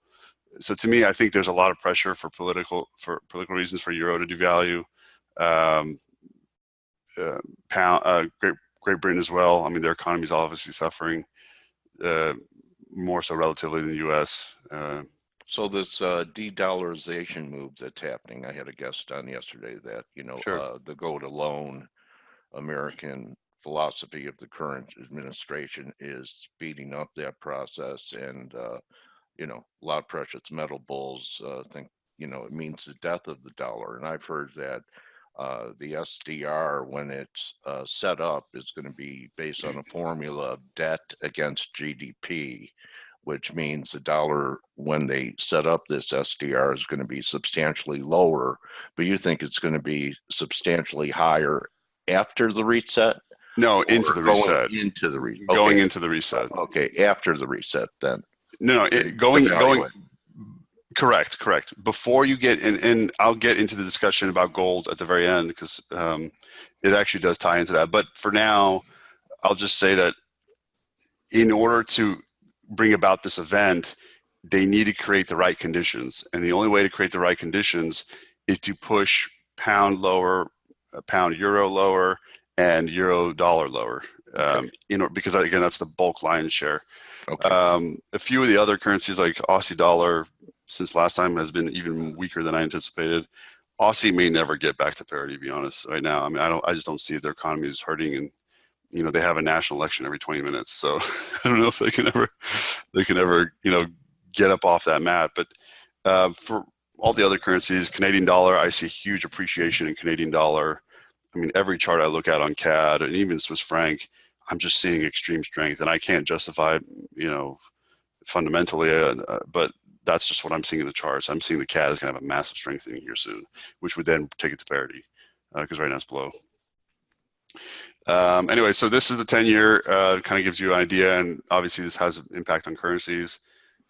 So to me, I think there's a lot of pressure for political reasons for euro to devalue. Great Britain as well. I mean, their economy is obviously suffering more so relatively than the U.S. So this de-dollarization move that's happening, I had a guest on yesterday that, Sure. the go-to-loan American philosophy of the current administration is speeding up that process, and a lot of precious metal bulls think it means the death of the dollar. And I've heard that the SDR, when it's set up, is going to be based on a formula of debt against GDP, which means the dollar, when they set up this SDR, is going to be substantially lower. But you think it's going to be substantially higher after the reset? No, into the reset. Into the reset. Going into the reset. Okay, after the reset then. No, going. Correct. Before you get in, and I'll get into the discussion about gold at the very end, because it actually does tie into that. But for now, I'll just say that in order to bring about this event, they need to create the right conditions. And the only way to create the right conditions is to push pound lower, pound euro lower, and euro dollar lower. Because again, that's the bulk lion's share. Okay. A few of the other currencies, like Aussie dollar, since last time, has been even weaker than I anticipated. Aussie may never get back to parity, to be honest, right now. I mean, I just don't see their economy is hurting, and they have a national election every 20 minutes. So I don't know if they can ever get up off that mat. But for all the other currencies, Canadian dollar, I see huge appreciation in Canadian dollar. I mean, every chart I look at on CAD and even Swiss franc, I'm just seeing extreme strength, and I can't justify it, fundamentally, but that's just what I'm seeing in the charts. I'm seeing the CAD is going to have a massive strengthening here soon, which would then take it to parity, because right now it's below. Anyway, so this is the 10-year, kind of gives you an idea, and obviously this has an impact on currencies.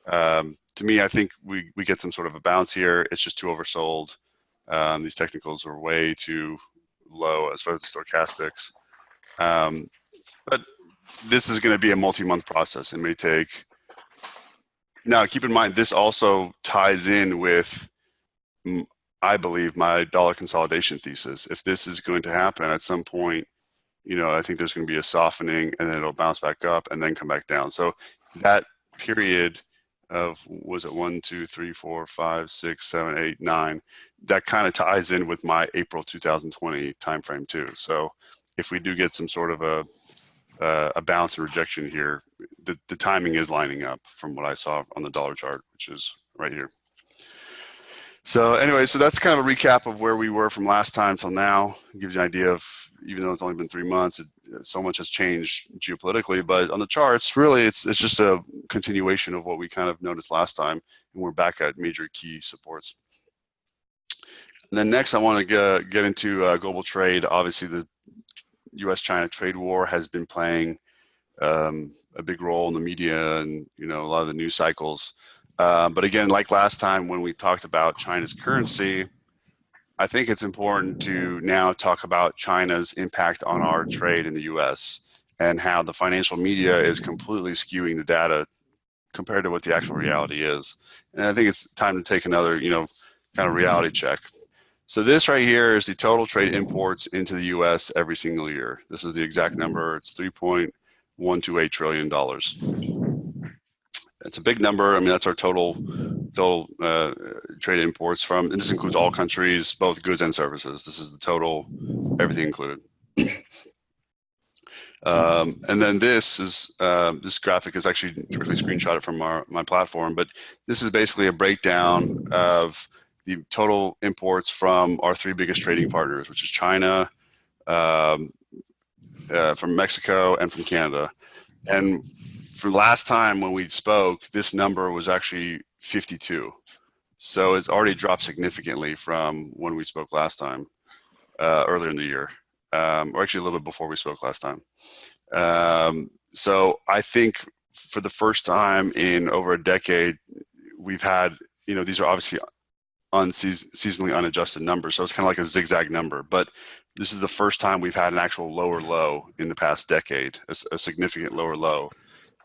To me, I think we get some sort of a bounce here. It's just too oversold. These technicals are way too low as far as the stochastics. But this is going to be a multi-month process. It may take. Now, keep in mind, this also ties in with, I believe, my dollar consolidation thesis. If this is going to happen at some point, I think there's going to be a softening, and then it'll bounce back up and then come back down. So that period of, was it 1, 2, 3, 4, 5, 6, 7, 8, 9, that kind of ties in with my April 2020 timeframe too. So if we do get some sort of a bounce and rejection here, the timing is lining up from what I saw on the dollar chart, which is right here. So anyway, so that's kind of a recap of where we were from last time till now. It gives you an idea of, even though it's only been 3 months, so much has changed geopolitically. But on the charts, really, it's just a continuation of what we kind of noticed last time, and we're back at major key supports. And then next, I want to get into global trade. Obviously, the U.S.-China trade war has been playing a big role in the media and a lot of the news cycles. But again, like last time when we talked about China's currency, I think it's important to now talk about China's impact on our trade in the U.S. and how the financial media is completely skewing the data compared to what the actual reality is. And I think it's time to take another, kind of reality check. So this right here is the total trade imports into the U.S. every single year. This is the exact number. It's $3.128 trillion. It's a big number. I mean, that's our total trade imports from, and this includes all countries, both goods and services. This is the total, everything included. And then this graphic is actually directly screenshotted from my platform, but this is basically a breakdown of the total imports from our 3 biggest trading partners, which is China, from Mexico, and from Canada. And for last time when we spoke, this number was actually 52. So it's already dropped significantly from when we spoke last time, earlier in the year, or actually a little bit before we spoke last time. So I think for the first time in over a decade, we've had, these are obviously seasonally unadjusted numbers. So it's kind of like a zigzag number, but this is the first time we've had an actual lower low in the past decade, a significant lower low,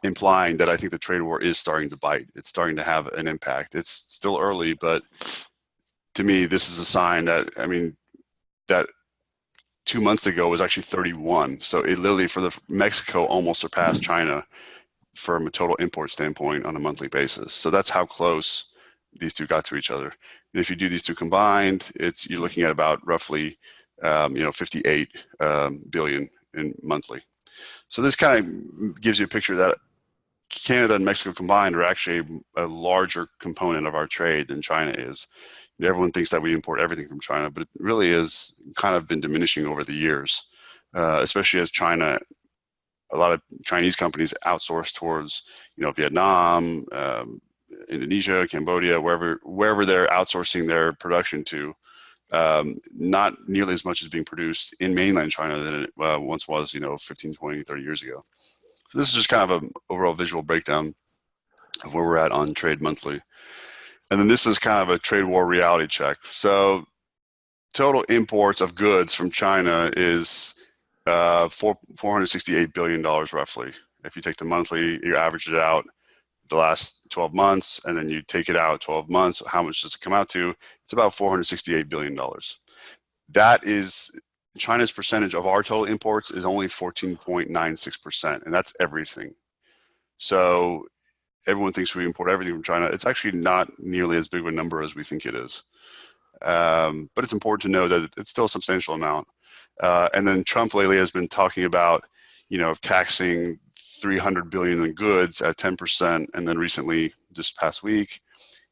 implying that I think the trade war is starting to bite. It's starting to have an impact. It's still early, but to me, this is a sign that, that 2 months ago was actually 31. So it literally, Mexico almost surpassed China from a total import standpoint on a monthly basis. So that's how close these two got to each other. And if you do these two combined, you're looking at about roughly 58 billion in monthly. So this kind of gives you a picture that Canada and Mexico combined are actually a larger component of our trade than China is. Everyone thinks that we import everything from China, but it really is kind of been diminishing over the years, especially as a lot of Chinese companies outsource towards, Vietnam, Indonesia, Cambodia, wherever they're outsourcing their production to. Not nearly as much as being produced in mainland China than it once was, 15, 20, 30 years ago. So this is just kind of an overall visual breakdown of where we're at on trade monthly. And then this is kind of a trade war reality check. So total imports of goods from China is $468 billion roughly. If you take the monthly, you average it out the last 12 months, and then you take it out 12 months, how much does it come out to? It's about $468 billion. That is, China's percentage of our total imports is only 14.96%, and that's everything. So everyone thinks we import everything from China. It's actually not nearly as big of a number as we think it is. But it's important to know that it's still a substantial amount. And then Trump lately has been talking about, taxing 300 billion in goods at 10%, and then recently, this past week,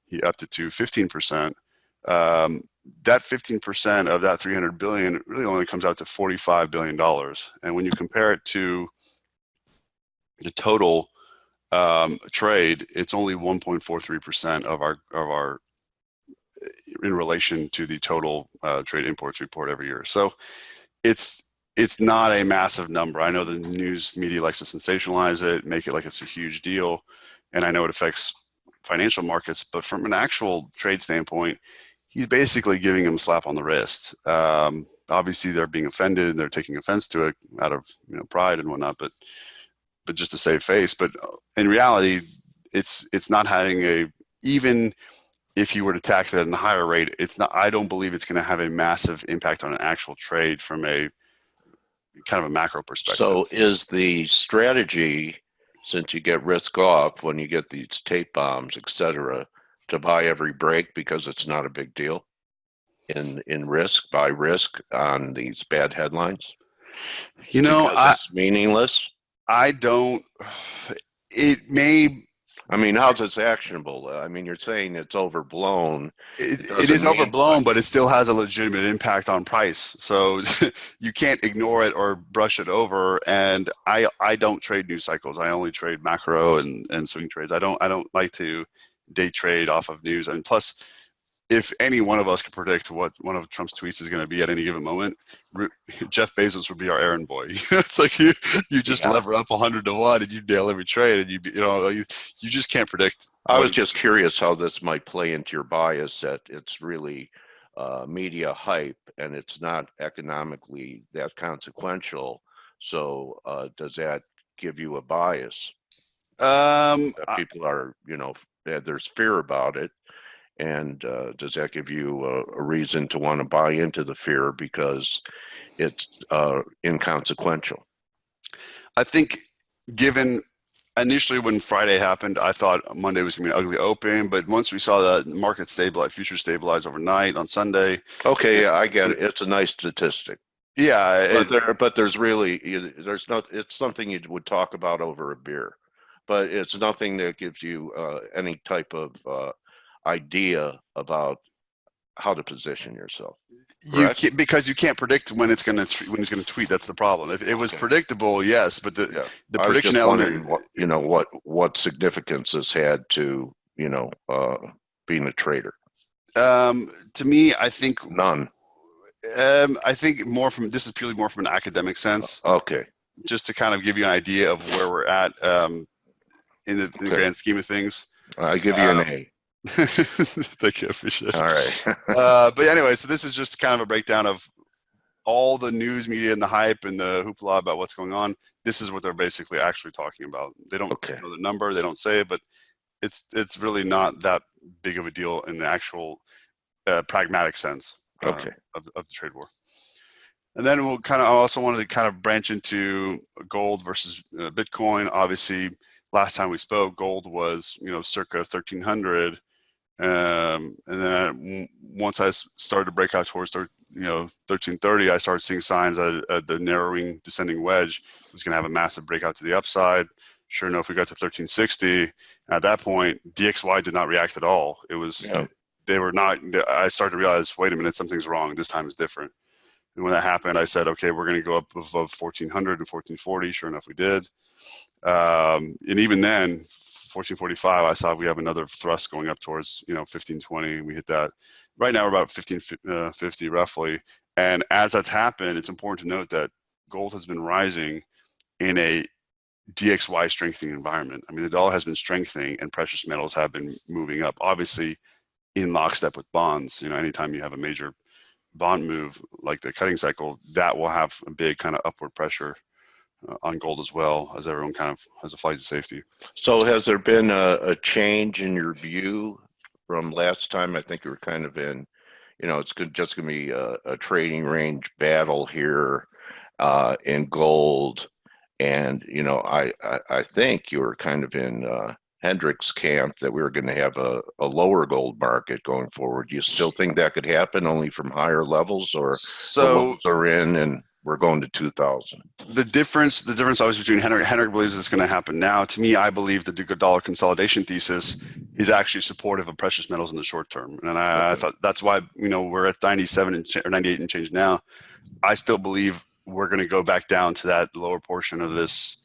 he upped it to 15%. That 15% of that 300 billion really only comes out to $45 billion. And when you compare it to the total trade, it's only 1.43% of our in relation to the total trade imports report every year. So it's not a massive number. I know the news media likes to sensationalize it, make it like it's a huge deal, and I know it affects financial markets, but from an actual trade standpoint, he's basically giving them a slap on the wrist. Obviously, they're being offended and they're taking offense to it out of pride and whatnot, but just to save face. But in reality, it's not having even if you were to tax it at a higher rate, it's not. I don't believe it's going to have a massive impact on an actual trade from a kind of a macro perspective. So is the strategy, since you get risk off when you get these tape bombs, et cetera, to buy every break because it's not a big deal in risk, buy risk on these bad headlines? It's meaningless. I don't. It may. I mean, how's this actionable? I mean, you're saying it's overblown. It is overblown, but it still has a legitimate impact on price. So you can't ignore it or brush it over. And I don't trade news cycles. I only trade macro and swing trades. I don't like to day trade off of news. And plus, if any one of us could predict what one of Trump's tweets is going to be at any given moment, Jeff Bezos would be our errand boy. It's like you just lever up 100 to 1 and you nail every trade, and you just can't predict. I was just curious how this might play into your bias that it's really media hype and it's not economically that consequential. So does that give you a bias? That people are, there's fear about it. And does that give you a reason to want to buy into the fear because it's inconsequential? I think given initially when Friday happened, I thought Monday was going to be an ugly open. But once we saw the market stabilize, futures stabilize overnight on Sunday. Okay, yeah, I get it. It's a nice statistic. Yeah. But there's really, there's not, it's something you would talk about over a beer. But it's nothing that gives you any type of idea about how to position yourself. Because you can't predict when it's going to tweet. That's the problem. If it was predictable, yes, but the prediction element. What significance this had to being a trader. To me, I think none. I think this is purely more from an academic sense. Okay. Just to kind of give you an idea of where we're at. in the grand scheme of things. I give you an A. Thank you, I appreciate it. All right. But anyway, so this is just kind of a breakdown of all the news media and the hype and the hoopla about what's going on. This is what they're basically actually talking about. They don't know the number, they don't say it, but it's really not that big of a deal in the actual pragmatic sense of the trade war. And then we'll I also wanted to kind of branch into gold versus Bitcoin. Obviously, last time we spoke, gold was, circa 1300. And then once I started to break out towards 1330, I started seeing signs that the narrowing descending wedge was going to have a massive breakout to the upside. Sure enough, we got to 1360. At that point, DXY did not react at all. It was they were not. I started to realize, wait a minute, something's wrong. This time is different. And when that happened, I said, okay, we're going to go up above 1400 and 1440. Sure enough, we did. And even then, 1445, I saw we have another thrust going up towards 1520, and we hit that. Right now we're about 1550 roughly. And as that's happened, it's important to note that gold has been rising in a DXY strengthening environment. I mean, the dollar has been strengthening and precious metals have been moving up, obviously in lockstep with bonds. Anytime you have a major bond move like the cutting cycle, that will have a big kind of upward pressure on gold as well, as everyone kind of has a flight to safety. So has there been a change in your view from last time? I think you were kind of in, it's just going to be a trading range battle here in gold. And, I think you were kind of in Hendrick's camp that we were going to have a lower gold market going forward. Do you still think that could happen only from higher levels, or the levels are in and we're going to 2000? The difference obviously between Hendrick believes it's going to happen now. To me, I believe the dollar consolidation thesis is actually supportive of precious metals in the short term. And I thought that's why, we're at 97 or 98 and change now. I still believe we're going to go back down to that lower portion of this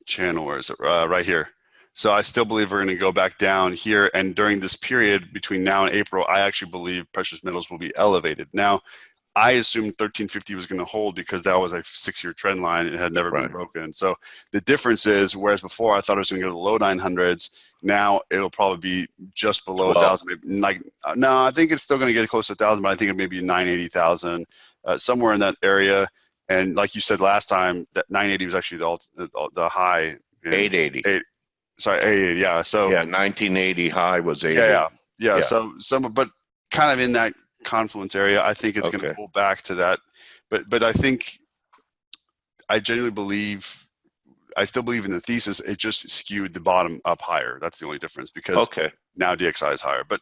channel. Where is it? Right here. So I still believe we're going to go back down here. And during this period between now and April, I actually believe precious metals will be elevated. Now, I assumed 1350 was going to hold because that was a 6-year trend line. It had never been broken. So the difference is, whereas before I thought it was going to go to the low 900s, now it'll probably be just below 1,000. No, I think it's still going to get close to 1,000, but I think it may be 980,000, somewhere in that area. And like you said last time, that 980 was actually the high. 880. 880, yeah. So 1980 high was 880. Yeah. So but kind of in that confluence area, I think it's going to pull back to that. But I think I genuinely believe, I still believe in the thesis. It just skewed the bottom up higher. That's the only difference, because now DXY is higher. But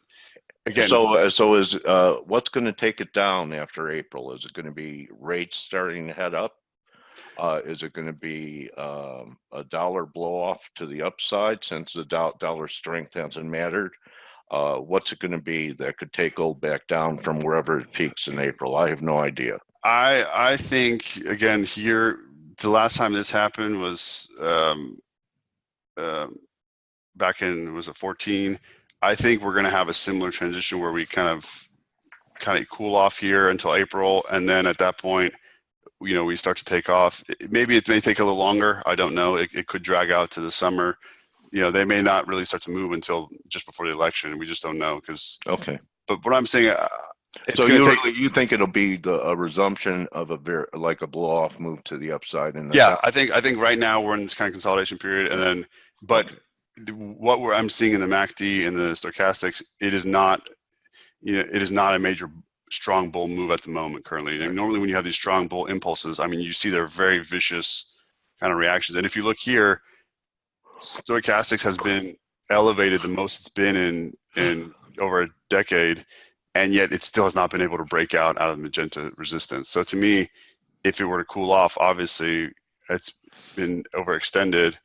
again, so is what's going to take it down after April? Is it going to be rates starting to head up? Is it going to be a dollar blow off to the upside since the dollar strength hasn't mattered? What's it going to be that could take gold back down from wherever it peaks in April? I have no idea. I think, again, here, the last time this happened was back in, was it 14? I think we're going to have a similar transition where we kind of cool off here until April, and then at that point, we start to take off. Maybe it may take a little longer. I don't know. It could drag out to the summer. They may not really start to move until just before the election. We just don't know. But what I'm saying, so you think it'll be a resumption of like a blow off move to the upside? I think right now we're in this kind of consolidation period, and then what I'm seeing in the MACD and the stochastics, it is not a major strong bull move at the moment currently. And normally when you have these strong bull impulses, I mean, you see they're very vicious kind of reactions. And if you look here, stochastics has been elevated the most it's been in over a decade, and yet it still has not been able to break out of the magenta resistance. So to me, if it were to cool off, obviously it's been overextended.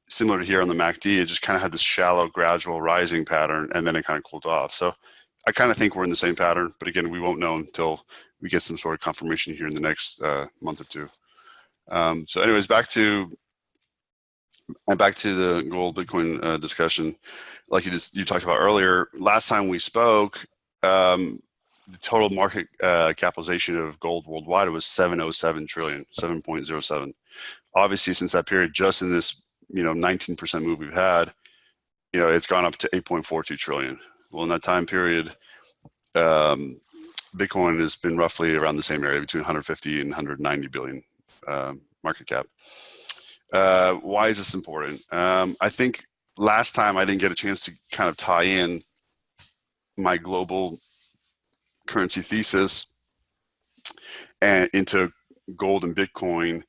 Similar to here on the MACD, it just kind of had this shallow, gradual rising pattern, and then it kind of cooled off. So I kind of think we're in the same pattern, but again, we won't know until we get some sort of confirmation here in the next month or two. So anyways, back to the gold Bitcoin discussion. Like you talked about earlier, last time we spoke, the total market capitalization of gold worldwide was 707 trillion, 7.07. Obviously, since that period, just in this 19% move we've had, it's gone up to 8.42 trillion. Well, in that time period, Bitcoin has been roughly around the same area, between 150 and 190 billion market cap. Why is this important? I think last time I didn't get a chance to kind of tie in my global currency thesis and into gold and Bitcoin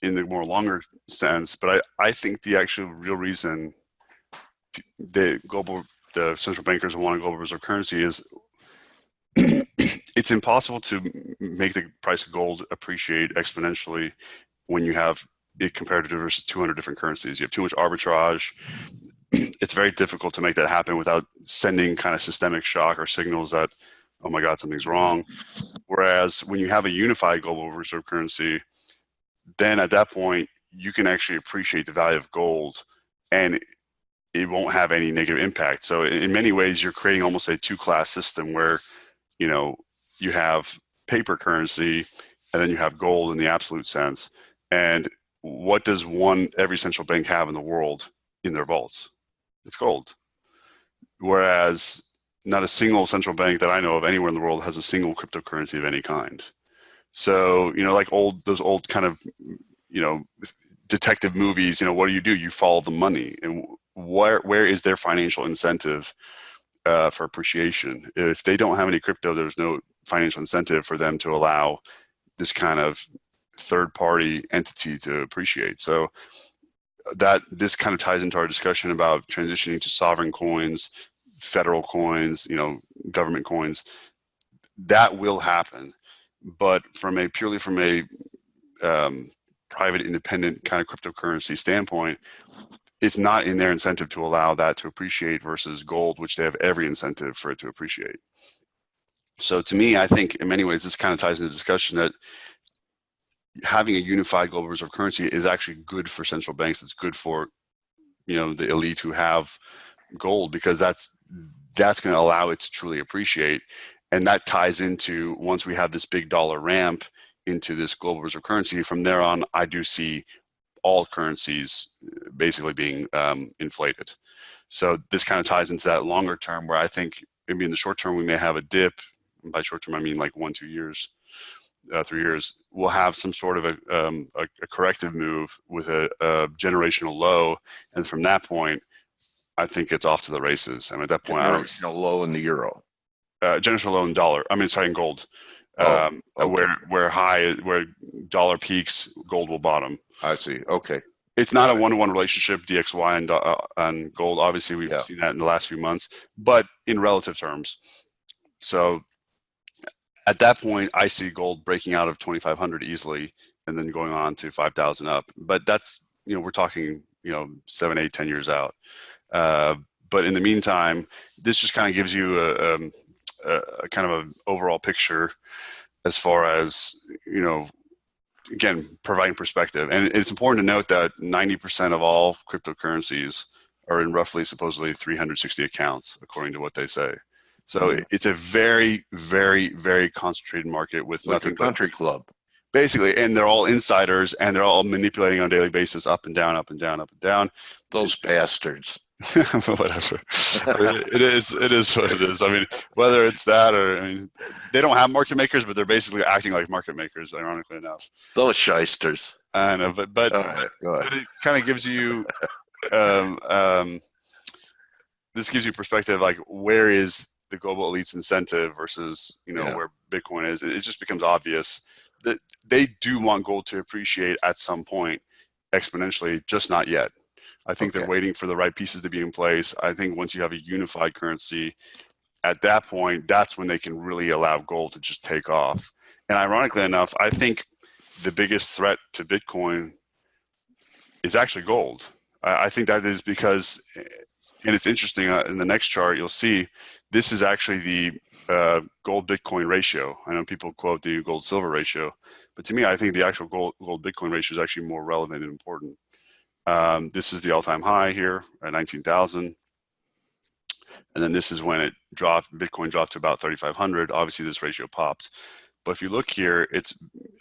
in the more longer sense. But I think the actual real reason the central bankers want a global reserve currency is it's impossible to make the price of gold appreciate exponentially when you have it compared to 200 different currencies. You have too much arbitrage. It's very difficult to make that happen without sending kind of systemic shock or signals that, oh my God, something's wrong. Whereas when you have a unified global reserve currency, then at that point, you can actually appreciate the value of gold and it won't have any negative impact. So in many ways, you're creating almost a two-class system where, you have paper currency and then you have gold in the absolute sense. And what does every central bank have in the world in their vaults? It's gold. Whereas not a single central bank that I know of anywhere in the world has a single cryptocurrency of any kind. So, like those old kind of, detective movies, what do? You follow the money. And where is their financial incentive for appreciation? If they don't have any crypto, there's no financial incentive for them to allow this kind of third-party entity to appreciate. So this kind of ties into our discussion about transitioning to sovereign coins, federal coins, government coins. That will happen, but purely from a private, independent kind of cryptocurrency standpoint, it's not in their incentive to allow that to appreciate versus gold, which they have every incentive for it to appreciate. So to me, I think in many ways, this kind of ties into the discussion that having a unified global reserve currency is actually good for central banks. It's good for, the elite who have gold, because that's going to allow it to truly appreciate. And that ties into, once we have this big dollar ramp into this global reserve currency, from there on, I do see all currencies basically being inflated. So this kind of ties into that longer term, where I think maybe in the short term, we may have a dip. And by short term, I mean like 1, 2 years, 3 years. We'll have some sort of a corrective move with a generational low. And from that point, I think it's off to the races. And at that point, generational low in the euro. Generational low in dollar. In gold. Okay. Where dollar peaks, gold will bottom. I see. Okay. It's not a one-to-one relationship, DXY and gold. Obviously, we've seen that in the last few months, but in relative terms. So at that point, I see gold breaking out of 2,500 easily and then going on to 5,000 up. But that's, we're talking, 7, 8, 10 years out. But in the meantime, this just kind of gives you a kind of an overall picture as far as, again, providing perspective. And it's important to note that 90% of all cryptocurrencies are in roughly supposedly 360 accounts, according to what they say. So it's a very, very, very concentrated market with nothing but a country club. Basically, and they're all insiders and they're all manipulating on a daily basis, up and down, up and down, up and down. Those bastards. Whatever. It is what it is. I mean, whether it's that or, they don't have market makers, but they're basically acting like market makers, ironically enough. Those shysters. I know, but right, but it kind of gives you, this gives you perspective, like where is the global elite's incentive versus, where Bitcoin is. It just becomes obvious that they do want gold to appreciate at some point exponentially, just not yet. I think they're waiting for the right pieces to be in place. I think once you have a unified currency, at that point, that's when they can really allow gold to just take off. And ironically enough, I think the biggest threat to Bitcoin is actually gold. I think that is because, and it's interesting, in the next chart, you'll see this is actually the gold Bitcoin ratio. I know people quote the gold silver ratio, but to me, I think the actual gold Bitcoin ratio is actually more relevant and important. This is the all-time high here at 19,000. And then this is when it dropped, Bitcoin dropped to about 3,500. Obviously this ratio popped. But if you look here, it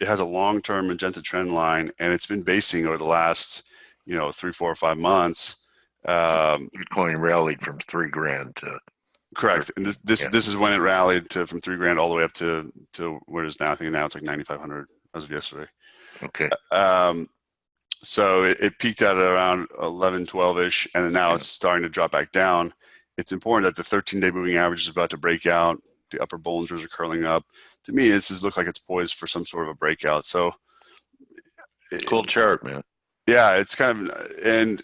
has a long-term magenta trend line, and it's been basing over the last, 3, 4, or 5 months Bitcoin rallied from $3,000 to. Correct, and this is when it rallied from $3,000 all the way up to where it is now. I think now it's like 9,500 as of yesterday. Okay. So it peaked at around 11, 12-ish, and then now it's starting to drop back down. It's important that the 13-day moving average is about to break out. The upper Bollingers are curling up. To me, this looks like it's poised for some sort of a breakout. So, cool chart, man. Yeah, it's kind of, and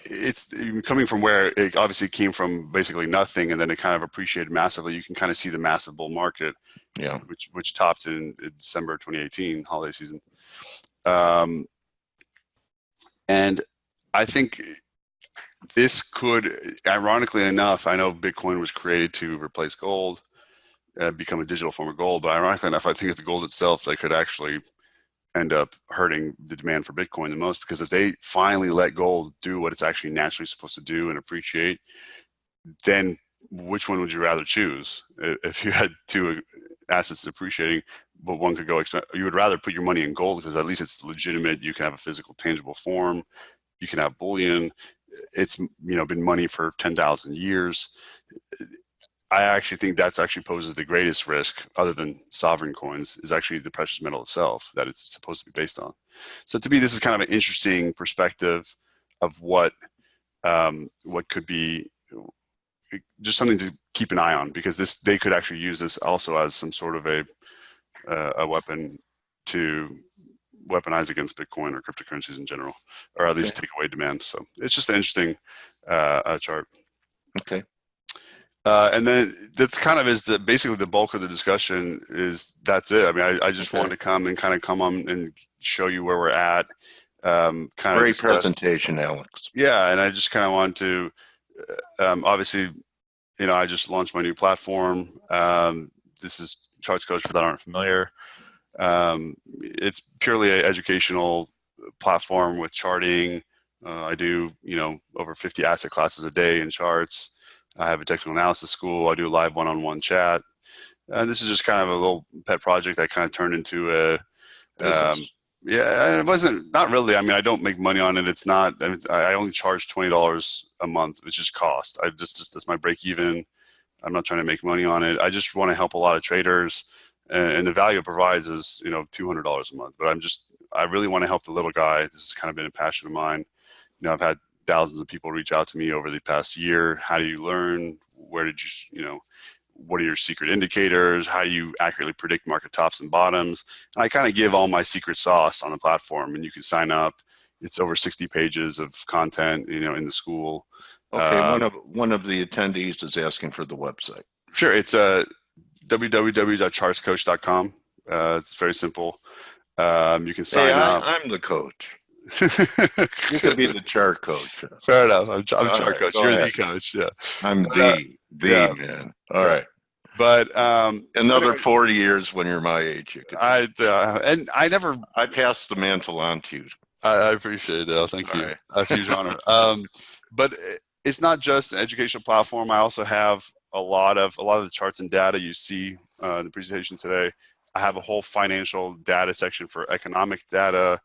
it's coming from where it obviously came from basically nothing, and then it kind of appreciated massively. You can kind of see the massive bull market, which topped in December 2018 holiday season. And I think this could, ironically enough, I know Bitcoin was created to replace gold, become a digital form of gold, but ironically enough, I think it's the gold itself that could actually end up hurting the demand for Bitcoin the most, because if they finally let gold do what it's actually naturally supposed to do and appreciate, then which one would you rather choose? If you had two assets appreciating, but one could go, you would rather put your money in gold because at least it's legitimate. You can have a physical, tangible form. You can have bullion. It's been money for 10,000 years. I actually think that's actually poses the greatest risk, other than sovereign coins, is actually the precious metal itself that it's supposed to be based on. So to me, this is kind of an interesting perspective of what could be just something to keep an eye on, because they could actually use this also as some sort of a weapon to weaponize against Bitcoin or cryptocurrencies in general, or at least take away demand. So it's just an interesting chart. Okay. And then that's kind of is basically the bulk of the discussion is that's it. I mean, I just wanted to come on and show you where we're at. Great presentation, Alex. Yeah, and I just kind of wanted to, obviously, I just launched my new platform. This is Charts Coach for that aren't familiar. It's purely an educational platform with charting. I do, over 50 asset classes a day in charts. I have a technical analysis school. I do live one-on-one chat. This is just kind of a little pet project that kind of turned into a it wasn't, not really. I mean, I don't make money on it. It's not, I only charge $20 a month, which is cost. That's my break even. I'm not trying to make money on it. I just want to help a lot of traders, and the value it provides is, $200 a month. But I really want to help the little guy. This has kind of been a passion of mine. I've had thousands of people reach out to me over the past year. How do you learn? Where did you, what are your secret indicators? How do you accurately predict market tops and bottoms? And I kind of give all my secret sauce on the platform, and you can sign up. It's over 60 pages of content, in the school. Okay, one of the attendees is asking for the website. Sure, it's www.chartscoach.com. It's very simple. You can sign up. I'm the coach. You could be the chart coach. Fair enough. I'm chart coach. You're the coach. Yeah. I'm the man. All right. But another 40 years when you're my age, you could. I pass the mantle on to you. I appreciate it. Thank you. Right. That's a huge honor. But it's not just an educational platform. I also have a lot of the charts and data you see in the presentation today. I have a whole financial data section for economic data,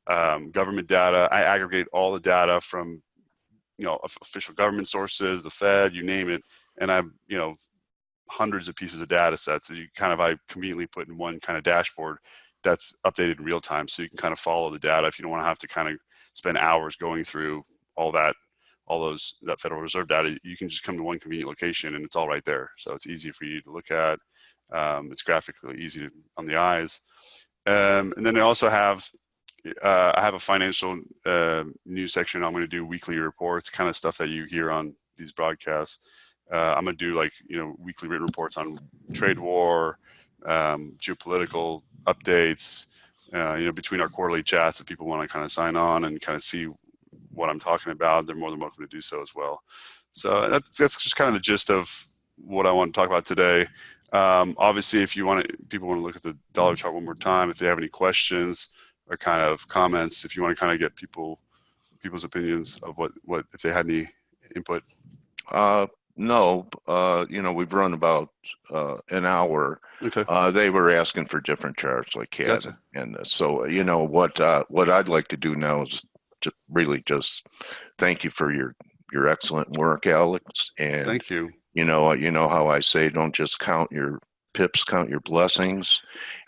government data. I aggregate all the data from, official government sources, the Fed, you name it, and I'm, hundreds of pieces of data sets that I conveniently put in one kind of dashboard that's updated in real time, so you can kind of follow the data if you don't want to have to kind of spend hours going through that Federal Reserve data. You can just come to one convenient location and it's all right there. So it's easy for you to look at. It's graphically easy on the eyes. And then I also have I have a financial news section. I'm going to do weekly reports, kind of stuff that you hear on these broadcasts. I'm going to do weekly written reports on trade war, geopolitical updates, between our quarterly chats. If people want to kind of sign on and kind of see what I'm talking about, they're more than welcome to do so as well. So that's just kind of the gist of what I want to talk about today. Obviously, if people want to look at the dollar chart one more time, if they have any questions or kind of comments, if you want to kind of get people's opinions of what if they had any input. No, we've run about an hour. Okay. They were asking for different charts like CAD. Gotcha. And so, what I'd like to do now is really just thank you for your your excellent work, Alex. And thank you. You know how I say, don't just count your pips, count your blessings.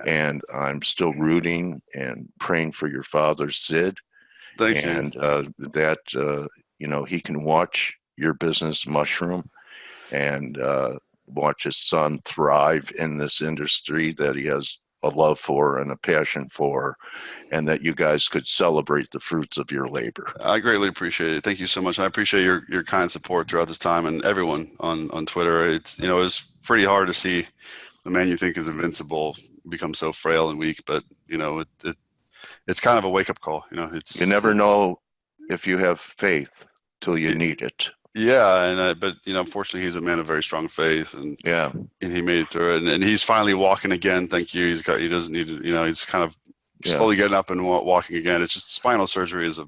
And I'm still rooting and praying for your father, Sid. Thank you. And that, he can watch your business mushroom and watch his son thrive in this industry that he has a love for and a passion for, and that you guys could celebrate the fruits of your labor. I greatly appreciate it. Thank you so much. I appreciate your kind support throughout this time, and everyone on Twitter. It's it's pretty hard to see the man you think is invincible become so frail and weak, but it's kind of a wake up call. You never know if you have faith till you need it. Yeah, but unfortunately, he's a man of very strong faith, and he made it through it, and he's finally walking again. Thank you. He doesn't need to. He's kind of slowly getting up and walking again. It's just spinal surgery is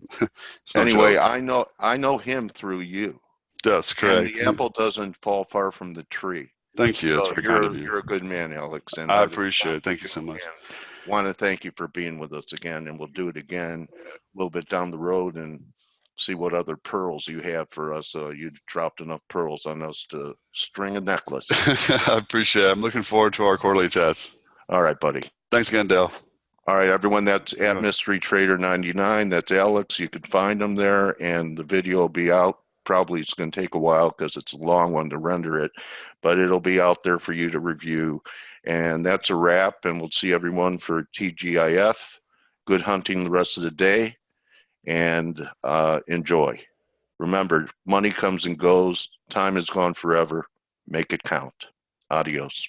anyway. Joke. I know him through you. That's correct. And the apple doesn't fall far from the tree. Thank you. That's very kind of you. You're a good man, Alex. And I appreciate it. Thank you so much. Want to thank you for being with us again, and we'll do it again a little bit down the road and see what other pearls you have for us. You dropped enough pearls on us to string a necklace. I appreciate it. I'm looking forward to our quarterly chats. All right, buddy. Thanks again, Dale. All right, everyone. That's at Mystery Trader 99. That's Alex. You can find him there, and the video will be out. Probably it's going to take a while because it's a long one to render it, but it'll be out there for you to review. And that's a wrap, and we'll see everyone for TGIF. Good hunting the rest of the day, and enjoy. Remember, money comes and goes. Time is gone forever. Make it count. Adios.